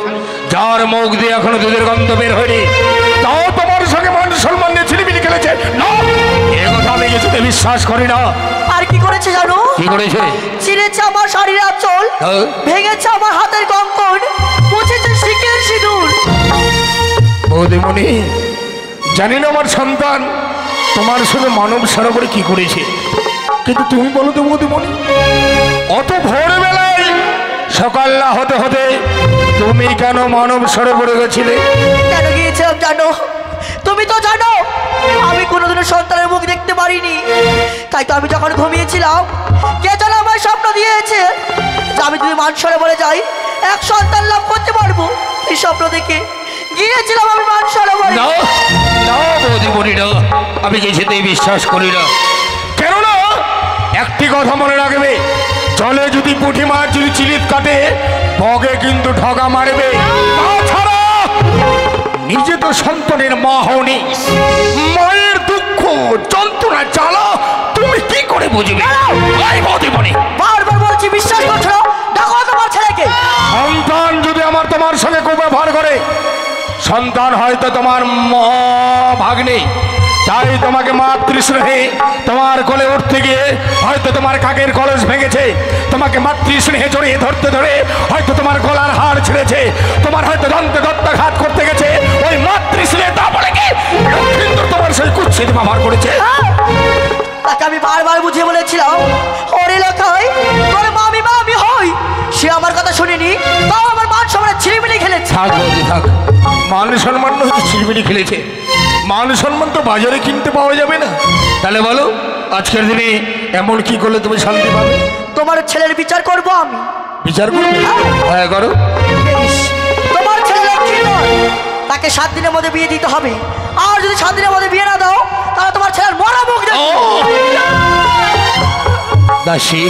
যার মুখ দিয়ে এখনো দুধের গন্ধ বের হয়নি, তাও তোমার সঙ্গে মান সম্মান নিয়ে ছিনিমিনি খেলেছে? না, এ কথা আমি কিছুতে বিশ্বাস করি না। আর কি করেছে জানো? কি করেছে? ছিঁড়েছে আমার শাড়ির আঁচল, হ্যাঁ? ভেঙেছে আমার হাতের কঙ্কন, মুছেছে শিকের সিঁদুর। বৌদিমণি, জানি না আমার সন্তান তোমার সঙ্গে মানব সরোবরে কি করেছে, কিন্তু তুমি বলো তো বৌদিমণি, অত ভোরবেলায় সকাল না হতে হতে তুমি কেন মানব সরোবরে গেছিলে? কেন গিয়েছিলাম জানো? তুমি তো জানো আমি কোনোদিনও সন্তানের মুখ দেখতে পারিনি। তাই তো আমি যখন ঘুমিয়েছিলাম, কে যেন আমার স্বপ্ন দিয়েছে যে আমি যদি মান সরোবরে যাই, এক সন্তান লাভ করতে পারবো। এই স্বপ্ন দেখে গিয়েছিলাম আমি মান সরোবরে। না না বৌদিমণি, না, আমি কিছুতেই বিশ্বাস করি না। কেননা একটি কথা মনে রাখবে, জলে যদি পুঁটি মাছ যদি চিলিত কাটে, বগে কিন্তু ঠগা মারবে। তাছাড়া নিজে তো সন্তানের মা হওনি, মায়ের দুঃখ যন্ত্রণা জ্বালা তুমি কি করে বুঝবে? এই বৌদিমণি, বারবার বলছি বিশ্বাস করছো না? দেখো তোমার ছেলেকে। সন্তান যদি আমার তোমার সঙ্গে কুব্যবহার করে, সন্তান হয়তো তোমার ভাগ্নে, তাই তোমাকে মাতৃস্নেহে তোমার কোলে উঠতে গিয়ে হয়তো তোমার কাকের কলস ভেঙেছে, তোমাকে মাতৃস্নেহে জড়িয়ে ধরতে ধরে হয়তো তোমার গলার হাড় ছিঁড়েছে, তোমার হয়তো দন্তে দত্তাঘাত করতে গেছে ওই মাতৃস্নেহে, তারপরে কি লক্ষিন্দর তোমার সেই কুৎসিত ব্যবহার করেছে। তাকে আমি বারবার বুঝিয়ে বলেছিলাম, ওরে লোকাই তোর মামি হই, সে আমার কথা শুনিনি, তাও আমার মান সম্মানের ছিনিমিনি খেলেছে। থাক বৌদি থাক, মান সম্মান হয়তো ছিনিমিনি খেলেছে, মান সম্মান তো বাজারে কিনতে পাওয়া যাবে না। তাহলে বলো আজকের দিনে এমন কি করলে তুমি শান্তি পাবে? তোমার ছেলের বিচার করব আমি। বিচার করবে? হ্যাঁ করো। বেশ, তোমার ছেলে লক্ষ্মী নয়, তাকে 7 দিনের মধ্যে বিয়ে দিতে হবে, আর যদি 7 দিনের মধ্যে বিয়ে না দাও তাহলে তোমার ছেলের মরা মুখ দেখো। দাসী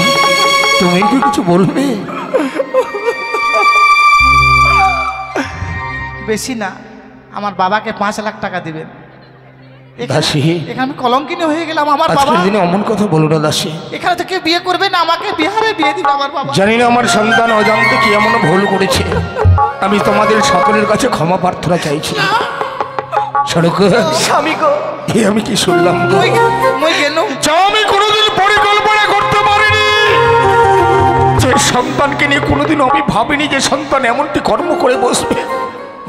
তুমি কি কিছু বলবে? বেশি না, আমার বাবাকে 5 লাখ টাকা দিবেন। দাসী এখানে আমি কলঙ্কিনী হয়ে গেলাম। আমার বাবা আজকের দিনে অমন কথা বলো না দাসী। এখানে থেকে বিয়ে করবে না, আমাকে বিহারে বিয়ে দিবে আমার বাবা। জানি না আমার সন্তান অজান্তে কি এমন ভুল করেছে, আমি তোমাদের সকলের কাছে ক্ষমা প্রার্থনা চাইছি। সড়ক স্বামী গো, আমি কি শুনলাম গো? মই কেন আমি কোনোদিন পরিকল্পনা করতে পারিনি যে সন্তানকে নিয়ে কোনোদিন আমি ভাবিনি যে সন্তান এমনটি কর্ম করে বসবে।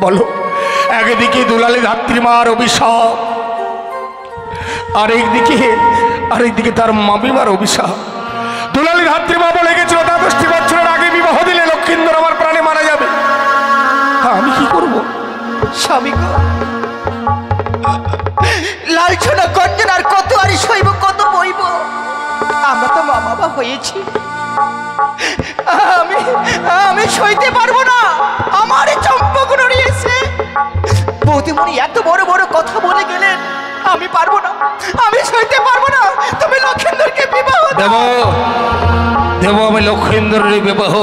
বলো, একদিকে দুলালে ধাত্রীমার অভিশাপ, আরেকদিকে তার মামিমার অভিশাপ। দুলালী ধাত্রীমা বলে গেছিল 10টি বছরের আগে বিবাহ দিলে লক্ষিন্দর আমার প্রাণে মারা যাবে। আমি কি করব? স্বামী গো, লালছনা গঞ্জনার কত আর সইব, কত বইব। আমরা তো মা বাবা হয়েছি, আমি সইতে পারবো না। আমার চম্পক নড়িয়েছে, বৌদিমণি এত বড় বড় কথা বলে গেলেন, আমি পারবো না, আমি সইতে পারবো না। তুমি লক্ষিন্দরকে বিবাহ দেব দেব আমি লক্ষিন্দরের বিবাহ,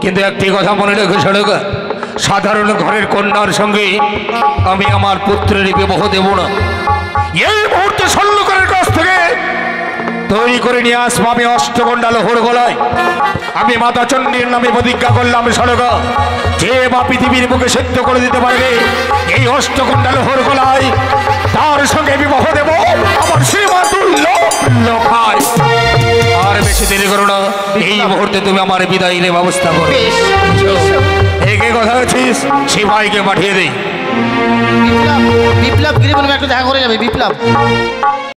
কিন্তু একটি কথা মনে রেখে সড়ক, সাধারণ ঘরের কন্যার সঙ্গে আমি আমার পুত্রের বিবাহ দেব না। এই মুহূর্তে শল্যকরের কাছ থেকে তৈরি করে নিয়ে আসবো আমি অষ্টগন্ডা লোহর গলায়। আমি মাতা চণ্ডীর নামে প্রতিজ্ঞা করলাম সড়ক, যে বা পৃথিবীর বুকে সিদ্ধ করে দিতে পারবে এই অষ্টগন্ডা লোহর গলায়, তার সঙ্গে বিবাহ দেব আমার শ্রীমাতুল্য লোকায়। আর বেশি দেরি করো না, এই মুহূর্তে তুমি আমার বিদায়ের ব্যবস্থা করো। একে কথা আছিস, সিপাহীকে পাঠিয়ে দেই। বিপ্লব গিরি বলে একটা দেখা করে যাবে। বিপ্লব